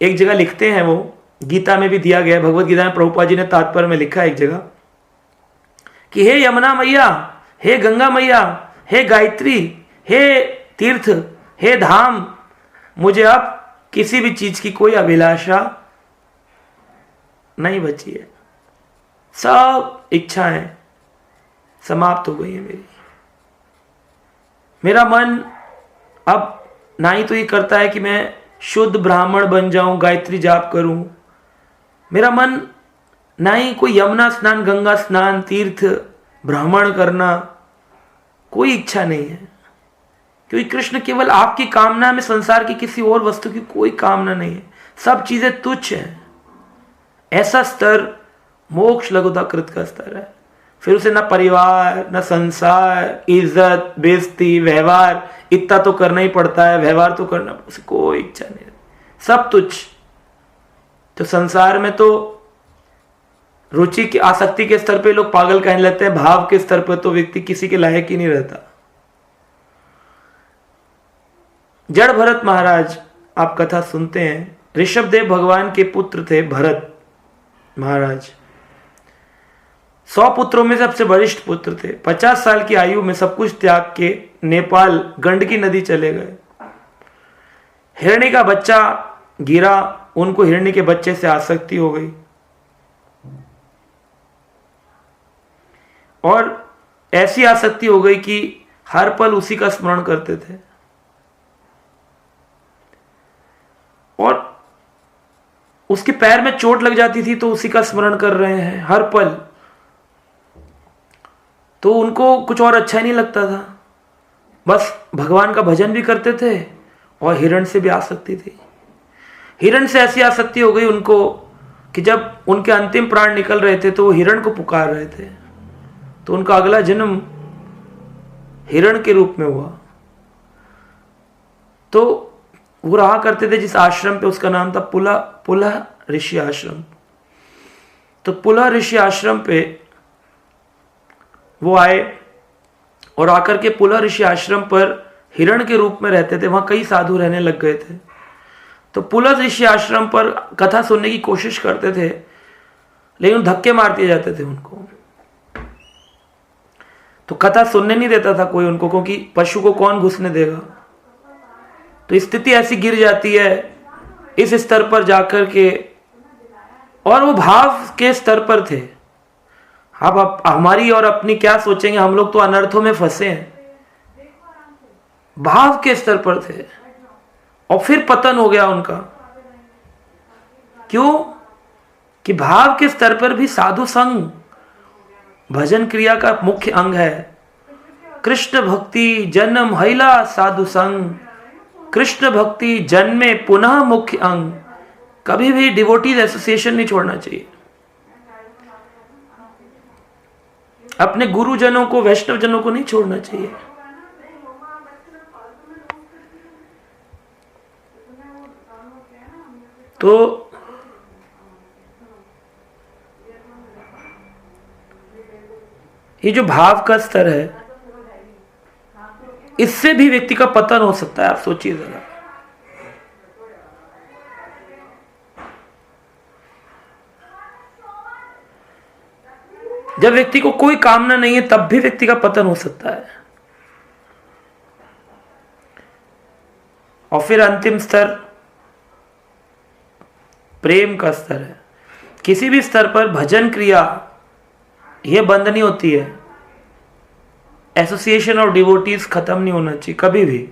एक जगह लिखते हैं, वो गीता में भी दिया गया, भगवत गीता में प्रभुपाद जी ने तात्पर्य में लिखा एक जगह कि हे यमुना मैया, हे गंगा मैया, हे गायत्री, हे तीर्थ, हे धाम, मुझे अब किसी भी चीज की कोई अभिलाषा नहीं बची है। सब इच्छाएं समाप्त हो गई है मेरी। मेरा मन अब ना ही तो ये करता है कि मैं शुद्ध ब्राह्मण बन जाऊं, गायत्री जाप करूं। मेरा मन ना ही कोई यमुना स्नान, गंगा स्नान, तीर्थ भ्रमण करना, कोई इच्छा नहीं है। क्योंकि कृष्ण केवल आपकी कामना में, संसार की किसी और वस्तु की कोई कामना नहीं है। सब चीजें तुच्छ हैं। ऐसा स्तर मोक्ष लघुताकृत का स्तर है। फिर उसे ना परिवार, ना संसार, इज्जत, बेइज्जती, व्यवहार, इतना तो करना ही पड़ता है, व्यवहार तो करना, उसे कोई इच्छा नहीं है। सब तुच्छ। तो संसार में तो रुचि की आसक्ति के स्तर पे लोग पागल कहने लगते हैं, भाव के स्तर पर तो व्यक्ति किसी के लायक ही नहीं रहता। जड़ भरत महाराज, आप कथा सुनते हैं, ऋषभदेव भगवान के पुत्र थे भरत महाराज। 100 पुत्रों में सबसे वरिष्ठ पुत्र थे। 50 साल की आयु में सब कुछ त्याग के नेपाल गंडकी नदी चले गए। हिरणी का बच्चा गिरा, उनको हिरणी के बच्चे से आसक्ति हो गई और ऐसी आसक्ति हो गई कि हर पल उसी का स्मरण करते थे। और उसके पैर में चोट लग जाती थी तो उसी का स्मरण कर रहे हैं हर पल। तो उनको कुछ और अच्छा ही नहीं लगता था, बस भगवान का भजन भी करते थे और हिरण से भी आसक्ति थी। हिरण से ऐसी आसक्ति हो गई उनको कि जब उनके अंतिम प्राण निकल रहे थे तो वो हिरण को पुकार रहे थे, तो उनका अगला जन्म हिरण के रूप में हुआ। तो वो रहा करते थे जिस आश्रम पे, उसका नाम था पुलह ऋषि आश्रम। तो पुलह ऋषि आश्रम पे वो आए और आकर के पुलह ऋषि आश्रम पर हिरण के रूप में रहते थे। वहां कई साधु रहने लग गए थे। तो पुलह ऋषि आश्रम पर कथा सुनने की कोशिश करते थे, लेकिन धक्के मार दिए जाते थे उनको। तो कथा सुनने नहीं देता था कोई उनको, क्योंकि पशु को कौन घुसने देगा। तो स्थिति ऐसी गिर जाती है इस स्तर पर जाकर के, और वो भाव के स्तर पर थे। अब हमारी और अपनी क्या सोचेंगे, हम लोग तो अनर्थों में फंसे हैं। भाव के स्तर पर थे और फिर पतन हो गया उनका। क्यों? कि भाव के स्तर पर भी साधु संग भजन क्रिया का मुख्य अंग है। कृष्ण भक्ति जन्म हैला साधु संग, कृष्ण भक्ति जन्मे पुनः मुख्य अंग। कभी भी डिवोटीज एसोसिएशन नहीं छोड़ना चाहिए। अपने गुरुजनों को, वैष्णव जनों को नहीं छोड़ना चाहिए। तो ये जो भाव का स्तर है, इससे भी व्यक्ति का पतन हो सकता है। आप सोचिए जरा, जब व्यक्ति को कोई कामना नहीं है तब भी व्यक्ति का पतन हो सकता है। और फिर अंतिम स्तर प्रेम का स्तर है। किसी भी स्तर पर भजन क्रिया यह बंद नहीं होती है। एसोसिएशन ऑफ डिवोटीज खत्म नहीं होना चाहिए कभी भी।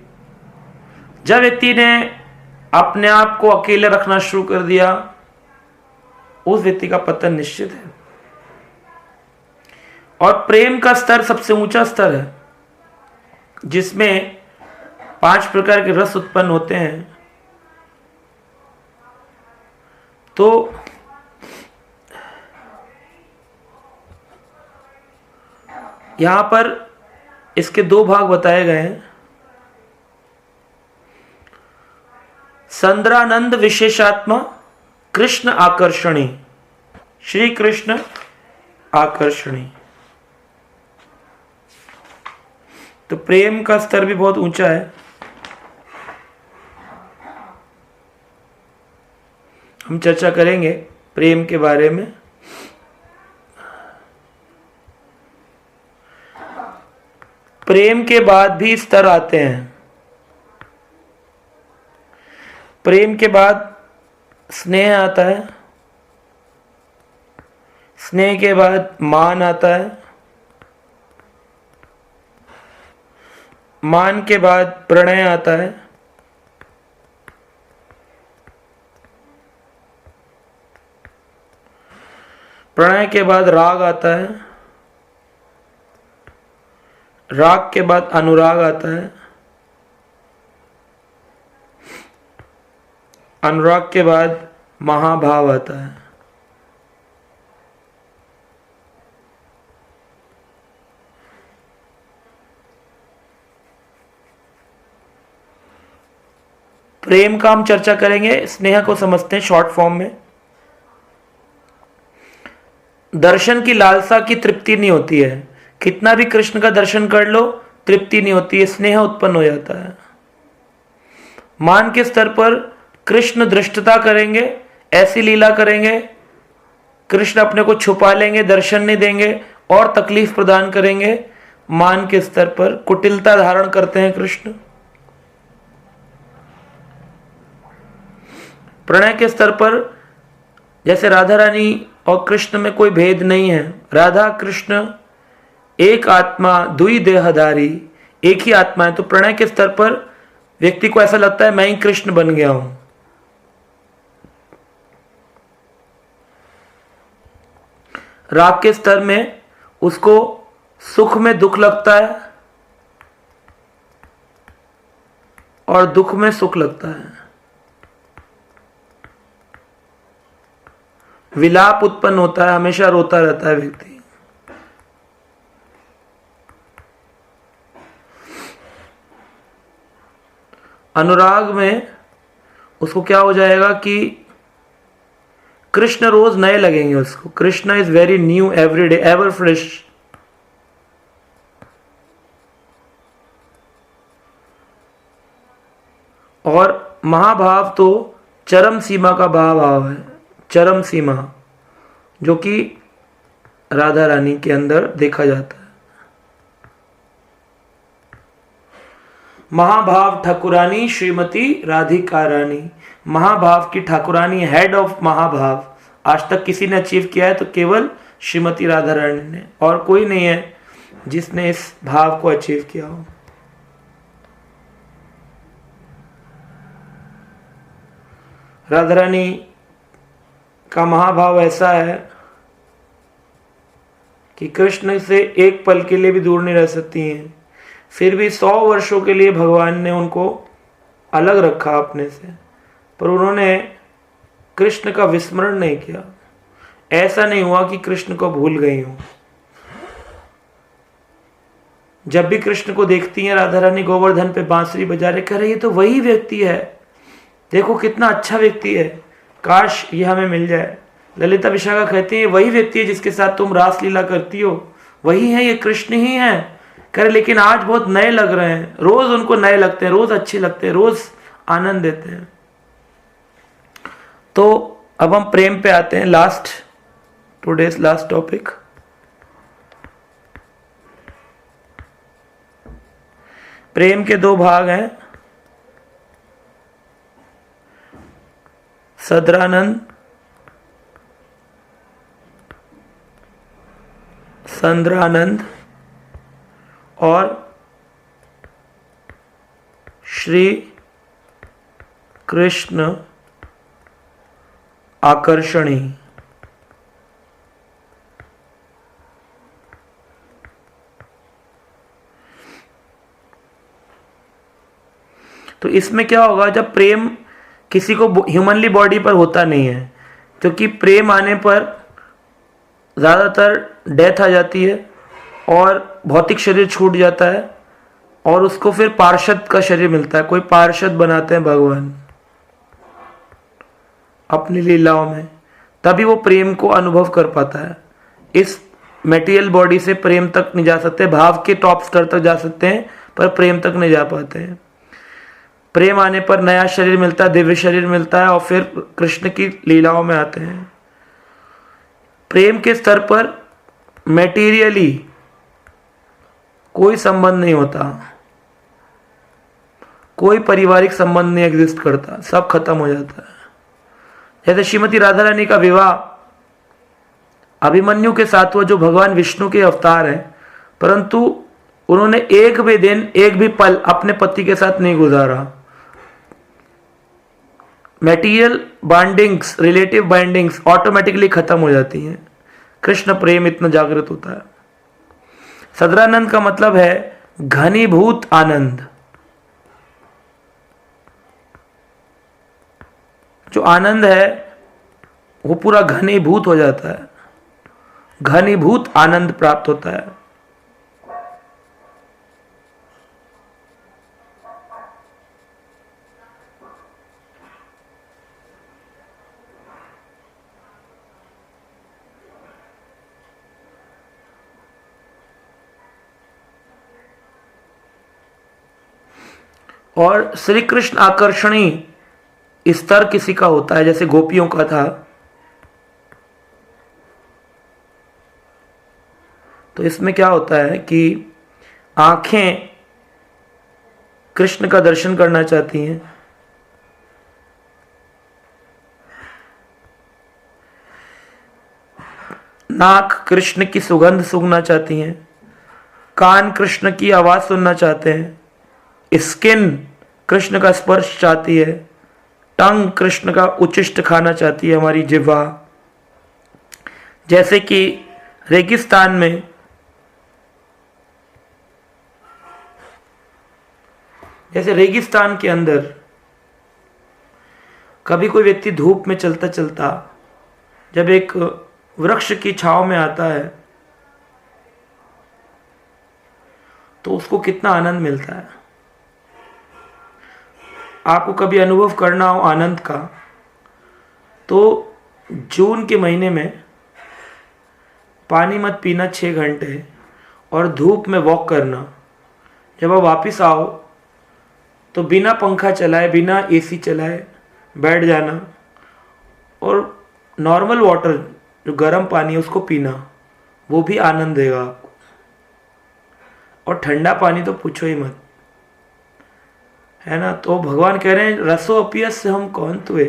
जब व्यक्ति ने अपने आप को अकेले रखना शुरू कर दिया, उस व्यक्ति का पतन निश्चित है। और प्रेम का स्तर सबसे ऊंचा स्तर है, जिसमें 5 प्रकार के रस उत्पन्न होते हैं। तो यहां पर इसके 2 भाग बताए गए हैं। संद्रानंद विशेषात्मा, कृष्ण आकर्षणी, श्री कृष्ण आकर्षणी। तो प्रेम का स्तर भी बहुत ऊंचा है। हम चर्चा करेंगे प्रेम के बारे में। प्रेम के बाद भी स्तर आते हैं। प्रेम के बाद स्नेह आता है, स्नेह के बाद मान आता है, मान के बाद प्रणय आता है, प्रणय के बाद राग आता है, राग के बाद अनुराग आता है, अनुराग के बाद महाभाव आता है। प्रेम का हम चर्चा करेंगे। स्नेह को समझते हैं शॉर्ट फॉर्म में। दर्शन की लालसा की तृप्ति नहीं होती है। कितना भी कृष्ण का दर्शन कर लो, तृप्ति नहीं होती है, स्नेह उत्पन्न हो जाता है। मान के स्तर पर कृष्ण दृष्टता करेंगे, ऐसी लीला करेंगे, कृष्ण अपने को छुपा लेंगे, दर्शन नहीं देंगे और तकलीफ प्रदान करेंगे। मान के स्तर पर कुटिलता धारण करते हैं कृष्ण। प्रणय के स्तर पर जैसे राधा रानी और कृष्ण में कोई भेद नहीं है। राधा कृष्ण एक आत्मा दुई देहधारी, एक ही आत्मा है। तो प्रणय के स्तर पर व्यक्ति को ऐसा लगता है मैं ही कृष्ण बन गया हूं। राग के स्तर में उसको सुख में दुख लगता है और दुख में सुख लगता है। विलाप उत्पन्न होता है, हमेशा रोता रहता है व्यक्ति। अनुराग में उसको क्या हो जाएगा कि कृष्ण रोज नए लगेंगे उसको। Krishna is very new every day, ever fresh. और महाभाव तो चरम सीमा का भाव है, चरम सीमा, जो कि राधा रानी के अंदर देखा जाता है। महाभाव ठाकुरानी श्रीमती राधिका रानी, महाभाव की ठाकुरानी, हेड ऑफ महाभाव। आज तक किसी ने अचीव किया है तो केवल श्रीमती राधा रानी ने, और कोई नहीं है जिसने इस भाव को अचीव किया हो। राधा रानी का महाभाव ऐसा है कि कृष्ण से एक पल के लिए भी दूर नहीं रह सकती हैं। फिर भी 100 वर्षों के लिए भगवान ने उनको अलग रखा अपने से, पर उन्होंने कृष्ण का विस्मरण नहीं किया। ऐसा नहीं हुआ कि कृष्ण को भूल गई हूं। जब भी कृष्ण को देखती हैं राधा रानी गोवर्धन पे बांसुरी बजा रहे, कह रहे ये तो वही व्यक्ति है, देखो कितना अच्छा व्यक्ति है, काश ये हमें मिल जाए। ललिता विशाखा कहती है वही व्यक्ति है जिसके साथ तुम रास लीला करती हो, वही है, ये कृष्ण ही है। कह रहे लेकिन आज बहुत नए लग रहे हैं, रोज उनको नए लगते हैं, रोज अच्छे लगते हैं, रोज आनंद देते हैं। तो अब हम प्रेम पे आते हैं, लास्ट, टुडेज लास्ट टॉपिक। प्रेम के 2 भाग हैं, सद्रानंद, संद्रानंद और श्री कृष्ण आकर्षणी। तो इसमें क्या होगा, जब प्रेम किसी को ह्यूमनली बॉडी पर होता नहीं है, क्योंकि प्रेम आने पर ज़्यादातर डेथ आ जाती है और भौतिक शरीर छूट जाता है और उसको फिर पार्षद का शरीर मिलता है। कोई पार्षद बनाते हैं भगवान अपनी लीलाओं में, तभी वो प्रेम को अनुभव कर पाता है। इस मटेरियल बॉडी से प्रेम तक नहीं जा सकते, भाव के टॉप स्तर तक जा सकते हैं पर प्रेम तक नहीं जा पाते हैं। प्रेम आने पर नया शरीर मिलता है, दिव्य शरीर मिलता है और फिर कृष्ण की लीलाओं में आते हैं। प्रेम के स्तर पर मटेरियली कोई संबंध नहीं होता, कोई पारिवारिक संबंध नहीं एग्जिस्ट करता, सब खत्म हो जाता है। जैसे श्रीमती राधा रानी का विवाह अभिमन्यु के साथ हुआ, जो भगवान विष्णु के अवतार हैं, परंतु उन्होंने एक भी दिन, एक भी पल अपने पति के साथ नहीं गुजारा। Material bindings, relative bindings automatically खत्म हो जाती हैं। कृष्ण प्रेम इतना जागृत होता है। सदरानंद का मतलब है घनीभूत आनंद। जो आनंद है वो पूरा घनीभूत हो जाता है, घनीभूत आनंद प्राप्त होता है। और श्री कृष्ण आकर्षणी स्तर किसी का होता है, जैसे गोपियों का था। तो इसमें क्या होता है कि आंखें कृष्ण का दर्शन करना चाहती हैं, नाक कृष्ण की सुगंध सूंघना चाहती हैं, कान कृष्ण की आवाज सुनना चाहते हैं, स्किन कृष्ण का स्पर्श चाहती है, टंग कृष्ण का उच्छिष्ट खाना चाहती है, हमारी जिह्वा। जैसे कि रेगिस्तान में के अंदर कभी कोई व्यक्ति धूप में चलता चलता जब एक वृक्ष की छांव में आता है तो उसको कितना आनंद मिलता है। आपको कभी अनुभव करना हो आनंद का तो जून के महीने में पानी मत पीना 6 घंटे और धूप में वॉक करना। जब आप वापस आओ तो बिना पंखा चलाए, बिना एसी चलाए बैठ जाना और नॉर्मल वाटर जो गर्म पानी है उसको पीना, वो भी आनंद देगा आपको। और ठंडा पानी तो पूछो ही मत, है ना। तो भगवान कह रहे हैं रसो अपियस से हम कौन तुए,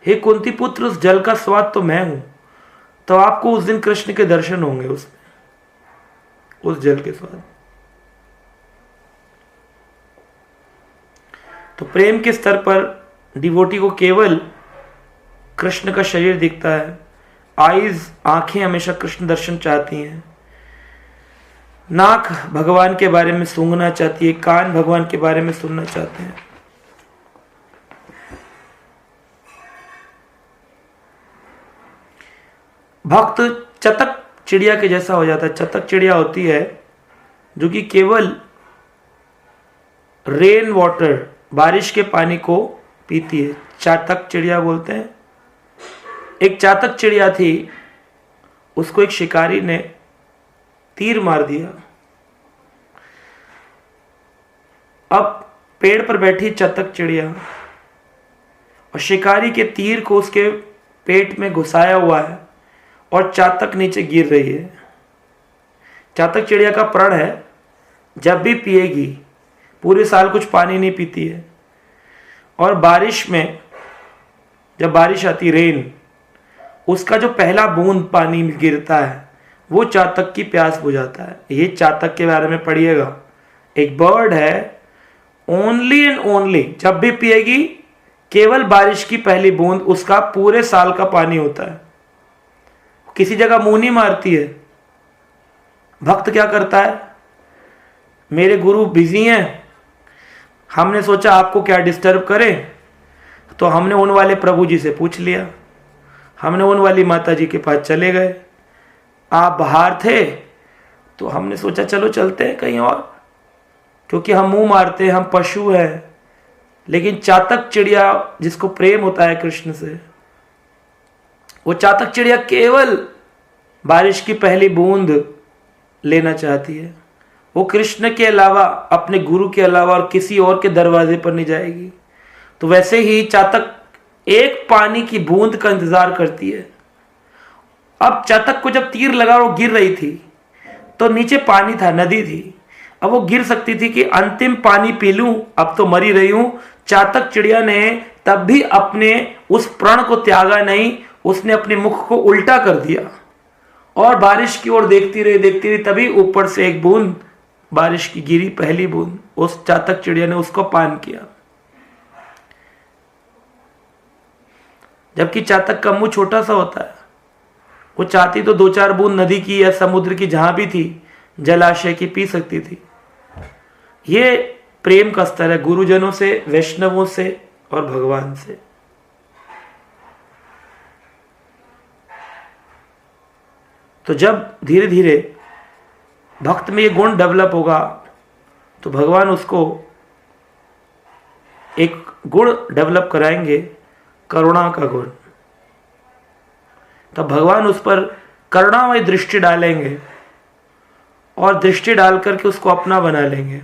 हे कुंती पुत्र उस जल का स्वाद तो मैं हूं। तो आपको उस दिन कृष्ण के दर्शन होंगे उसमें, उस जल के स्वाद। तो प्रेम के स्तर पर डिवोटी को केवल कृष्ण का शरीर दिखता है। आईज, आंखें हमेशा कृष्ण दर्शन चाहती हैं। नाक भगवान के बारे में सूंघना चाहती है, कान भगवान के बारे में सुनना चाहते हैं। भक्त चतक चिड़िया के जैसा हो जाता है। चतक चिड़िया होती है जो कि केवल रेन वाटर, बारिश के पानी को पीती है। चातक चिड़िया बोलते हैं। एक चातक चिड़िया थी, उसको एक शिकारी ने तीर मार दिया। अब पेड़ पर बैठी चातक चिड़िया और शिकारी के तीर को उसके पेट में घुसाया हुआ है और चातक नीचे गिर रही है। चातक चिड़िया का प्रण है जब भी पिएगी, पूरे साल कुछ पानी नहीं पीती है, और बारिश में जब बारिश आती, रेन, उसका जो पहला बूंद पानी में गिरता है वो चातक की प्यास बुझाता है। ये चातक के बारे में पढ़िएगा। एक बर्ड है, ओनली एंड ओनली जब भी पिएगी केवल बारिश की पहली बूंद, उसका पूरे साल का पानी होता है। किसी जगह मुंह नहीं मारती है। भक्त क्या करता है, मेरे गुरु बिजी हैं, हमने सोचा आपको क्या डिस्टर्ब करें, तो हमने उन वाले प्रभु जी से पूछ लिया, हमने उन वाली माता जी के पास चले गए। आप बाहर थे तो हमने सोचा चलो चलते हैं कहीं और, क्योंकि हम मुंह मारते हैं, हम पशु हैं। लेकिन चातक चिड़िया जिसको प्रेम होता है कृष्ण से, वो चातक चिड़िया केवल बारिश की पहली बूंद लेना चाहती है। वो कृष्ण के अलावा, अपने गुरु के अलावा और किसी और के दरवाजे पर नहीं जाएगी। तो वैसे ही चातक एक पानी की बूंद का इंतजार करती है। अब चातक को जब तीर लगा और वो गिर रही थी तो नीचे पानी था, नदी थी। अब वो गिर सकती थी कि अंतिम पानी पी लूं, अब तो मरी रही हूं। चातक चिड़िया ने तब भी अपने उस प्रण को त्यागा नहीं, उसने अपने मुख को उल्टा कर दिया और बारिश की ओर देखती रही। तभी ऊपर से एक बूंद बारिश की गिरी, पहली बूंद। उस चातक चिड़िया ने उसको पान किया। जबकि चातक का मुंह छोटा सा होता है, वो चाहती तो 2-4 बूंद नदी की या समुद्र की, जहां भी थी जलाशय की, पी सकती थी। ये प्रेम का स्तर है गुरुजनों से, वैष्णवों से और भगवान से। तो जब धीरे धीरे भक्त में ये गुण डेवलप होगा तो भगवान उसको एक गुण डेवलप कराएंगे, करुणा का गुण। तब भगवान उस पर करुणामय दृष्टि डालेंगे और दृष्टि डाल करके उसको अपना बना लेंगे।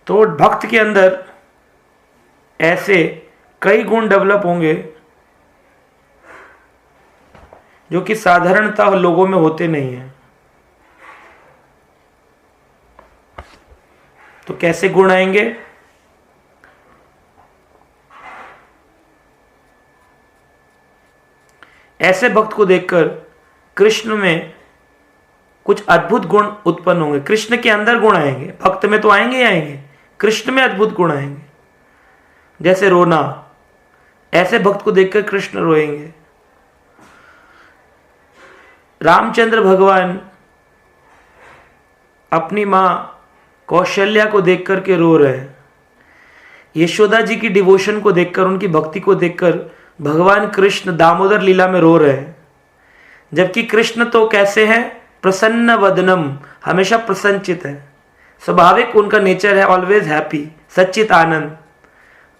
तो भक्त के अंदर ऐसे कई गुण डेवलप होंगे जो कि साधारणतः लोगों में होते नहीं हैं। तो कैसे गुण आएंगे? ऐसे भक्त को देखकर कृष्ण में कुछ अद्भुत गुण उत्पन्न होंगे। कृष्ण के अंदर गुण आएंगे, भक्त में तो आएंगे ही आएंगे, कृष्ण में अद्भुत गुण आएंगे। जैसे रोना, ऐसे भक्त को देखकर कृष्ण रोएंगे। रामचंद्र भगवान अपनी मां कौशल्या को देख करके रो रहे हैं। यशोदा जी की डिवोशन को देखकर, उनकी भक्ति को देखकर भगवान कृष्ण दामोदर लीला में रो रहे हैं। जबकि कृष्ण तो कैसे हैं? प्रसन्न वदनम, हमेशा प्रसन्नचित है। स्वाभाविक उनका नेचर है ऑलवेज हैप्पी, सच्चित आनंद।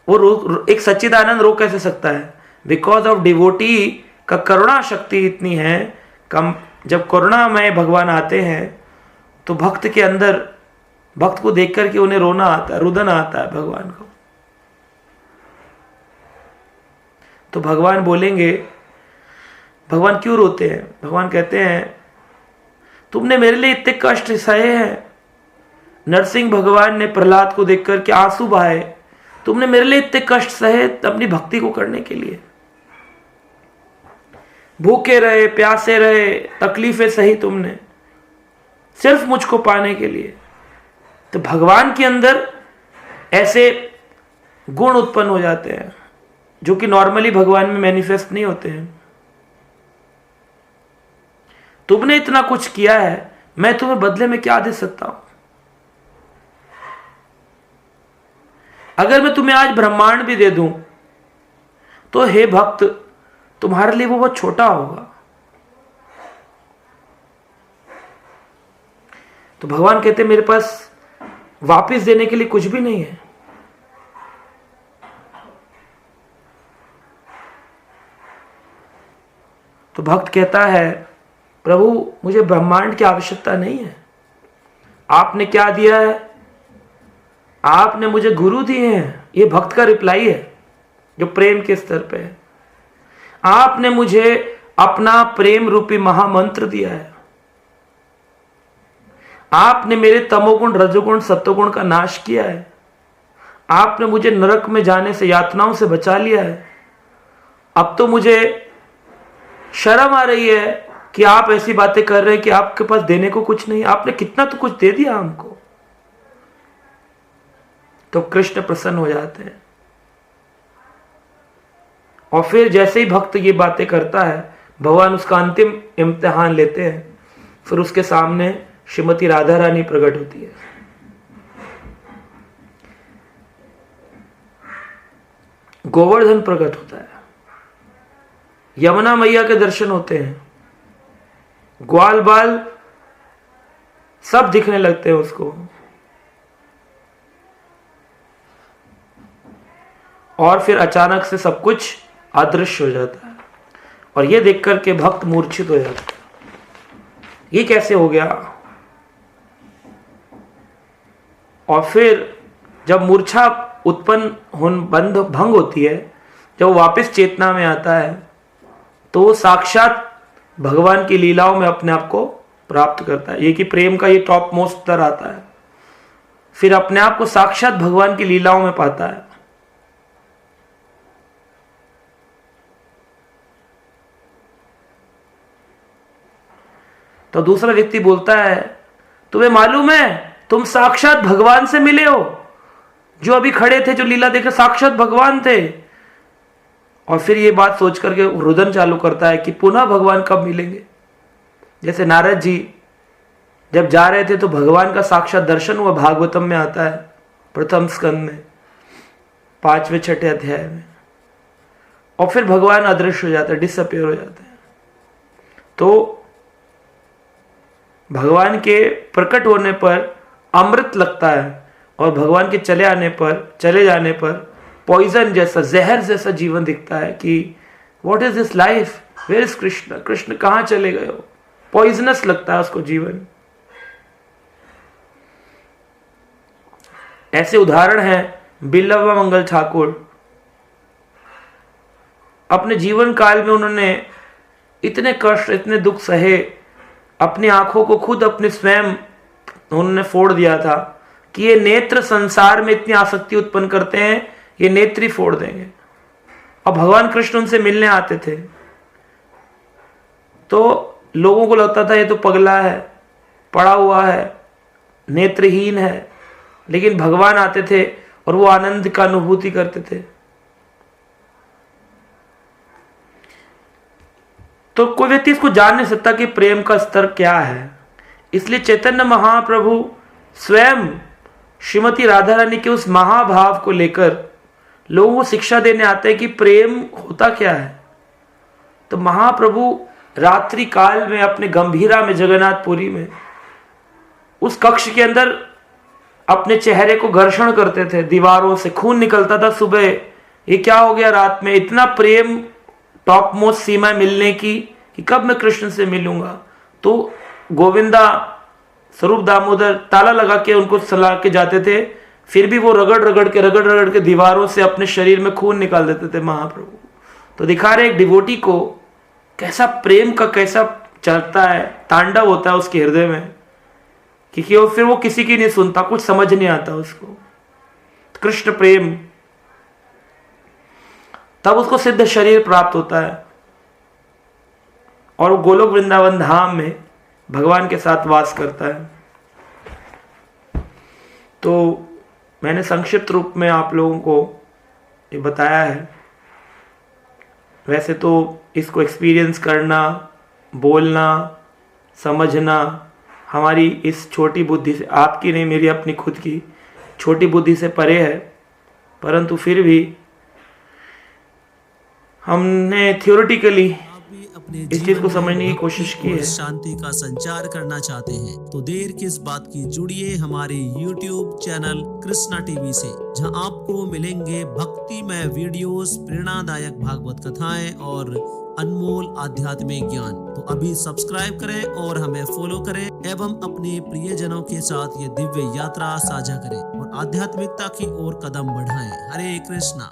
वो एक सच्चित आनंद रो कैसे सकता है? बिकॉज ऑफ डिवोटी का करुणा शक्ति इतनी है। कम जब करुणा में भगवान आते हैं तो भक्त के अंदर, भक्त को देख करके उन्हें रोना आता है, रुदन आता है भगवान को। तो भगवान बोलेंगे, भगवान क्यों रोते हैं? भगवान कहते हैं तुमने मेरे लिए इतने कष्ट सहे हैं। नरसिंह भगवान ने प्रहलाद को देख करके आंसू बहाए। तुमने मेरे लिए इतने कष्ट सहे अपनी भक्ति को करने के लिए। भूखे रहे, प्यासे रहे, तकलीफें सही तुमने सिर्फ मुझको पाने के लिए। तो भगवान के अंदर ऐसे गुण उत्पन्न हो जाते हैं जो कि नॉर्मली भगवान में मैनिफेस्ट नहीं होते हैं। तुमने इतना कुछ किया है, मैं तुम्हें बदले में क्या दे सकता हूं? अगर मैं तुम्हें आज ब्रह्मांड भी दे दूं तो हे भक्त, तुम्हारे लिए वो बहुत छोटा होगा। तो भगवान कहते मेरे पास वापस देने के लिए कुछ भी नहीं है। तो भक्त कहता है प्रभु, मुझे ब्रह्मांड की आवश्यकता नहीं है। आपने क्या दिया है? आपने मुझे गुरु दिए हैं। ये भक्त का रिप्लाई है जो प्रेम के स्तर पे है। आपने मुझे अपना प्रेम रूपी महामंत्र दिया है। आपने मेरे तमोगुण, रजोगुण, सत्वगुण का नाश किया है। आपने मुझे नरक में जाने से, यातनाओं से बचा लिया है। अब तो मुझे शर्म आ रही है कि आप ऐसी बातें कर रहे हैं कि आपके पास देने को कुछ नहीं। आपने कितना तो कुछ दे दिया हमको। तो कृष्ण प्रसन्न हो जाते हैं। और फिर जैसे ही भक्त ये बातें करता है, भगवान उसका अंतिम इम्तिहान लेते हैं। फिर उसके सामने श्रीमती राधा रानी प्रकट होती है। गोवर्धन प्रकट होता है। यमुना मैया के दर्शन होते हैं। ग्वाल बाल सब दिखने लगते हैं उसको। और फिर अचानक से सब कुछ अदृश्य हो जाता है और ये देख करके भक्त मूर्छित हो जाता है। ये कैसे हो गया? और फिर जब मूर्छा उत्पन्न भंग होती है, जब वापस चेतना में आता है, तो वो साक्षात भगवान की लीलाओं में अपने आप को प्राप्त करता है। ये कि प्रेम का ये टॉप मोस्ट स्तर आता है। फिर अपने आप को साक्षात भगवान की लीलाओं में पाता है। तो दूसरा व्यक्ति बोलता है, तुम्हें मालूम है तुम साक्षात भगवान से मिले हो। जो अभी खड़े थे, जो लीला देखे, साक्षात भगवान थे। और फिर ये बात सोच करके रुदन चालू करता है कि पुनः भगवान कब मिलेंगे। जैसे नारद जी जब जा रहे थे तो भगवान का साक्षात दर्शन हुआ। भागवतम में आता है, प्रथम स्कंद में 5वें-6ठे अध्याय में। और फिर भगवान अदृश्य हो जाते हैं, डिसअपियर हो जाते हैं। तो भगवान के प्रकट होने पर अमृत लगता है और भगवान के चले जाने पर पॉइजन जैसा, जहर जैसा जीवन दिखता है कि what is this life, where is Krishna, Krishna कहां चले गए हो। पॉइजनस लगता है उसको जीवन। ऐसे उदाहरण हैं बिल्लवा मंगल ठाकुर। अपने जीवन काल में उन्होंने इतने कष्ट, इतने दुख सहे, अपनी आंखों को खुद अपने स्वयं उन्होंने फोड़ दिया था कि ये नेत्र संसार में इतनी आसक्ति उत्पन्न करते हैं, ये नेत्र ही फोड़ देंगे। और भगवान कृष्ण उनसे मिलने आते थे तो लोगों को लगता था ये तो पगला है, पड़ा हुआ है, नेत्रहीन है, लेकिन भगवान आते थे और वो आनंद का अनुभूति करते थे। तो कोई व्यक्ति इसको जान नहीं सकता कि प्रेम का स्तर क्या है। इसलिए चैतन्य महाप्रभु स्वयं श्रीमती राधा रानी के उस महाभाव को लेकर लोगों को शिक्षा देने आते हैं कि प्रेम होता क्या है। तो महाप्रभु रात्रि काल में अपने गंभीरा में, जगन्नाथपुरी में, उस कक्ष के अंदर अपने चेहरे को घर्षण करते थे, दीवारों से खून निकलता था। सुबह ये क्या हो गया, रात में इतना प्रेम, टॉप मोस्ट सीमा मिलने की कि कब मैं कृष्ण से मिलूंगा। तो गोविंदा स्वरूप दामोदर ताला लगा के उनको सला के जाते थे, फिर भी वो रगड़ रगड़ के दीवारों से अपने शरीर में खून निकाल देते थे महाप्रभु। तो दिखा रहे एक डिवोटी को कैसा प्रेम का कैसा चलता है, तांडव होता है उसके हृदय में, क्योंकि वो फिर वो किसी की नहीं सुनता, कुछ समझ नहीं आता उसको। कृष्ण प्रेम, तब उसको सिद्ध शरीर प्राप्त होता है और वो गोलोक वृंदावन धाम में भगवान के साथ वास करता है। तो मैंने संक्षिप्त रूप में आप लोगों को ये बताया है। वैसे तो इसको एक्सपीरियंस करना, बोलना, समझना हमारी इस छोटी बुद्धि से, आपकी नहीं, मेरी अपनी खुद की छोटी बुद्धि से परे है, परंतु फिर भी हमने थियोरेटिकली इस चीज को समझने की कोशिश की है। शांति का संचार करना चाहते हैं तो देर किस बात की, जुड़िए हमारे YouTube चैनल कृष्णा टीवी से, जहां आपको मिलेंगे भक्तिमय वीडियोस, प्रेरणादायक भागवत कथाएं और अनमोल आध्यात्मिक ज्ञान। तो अभी सब्सक्राइब करें और हमें फॉलो करें एवं अपने प्रियजनों के साथ ये दिव्य यात्रा साझा करें और आध्यात्मिकता की ओर कदम बढ़ाएं। हरे कृष्णा।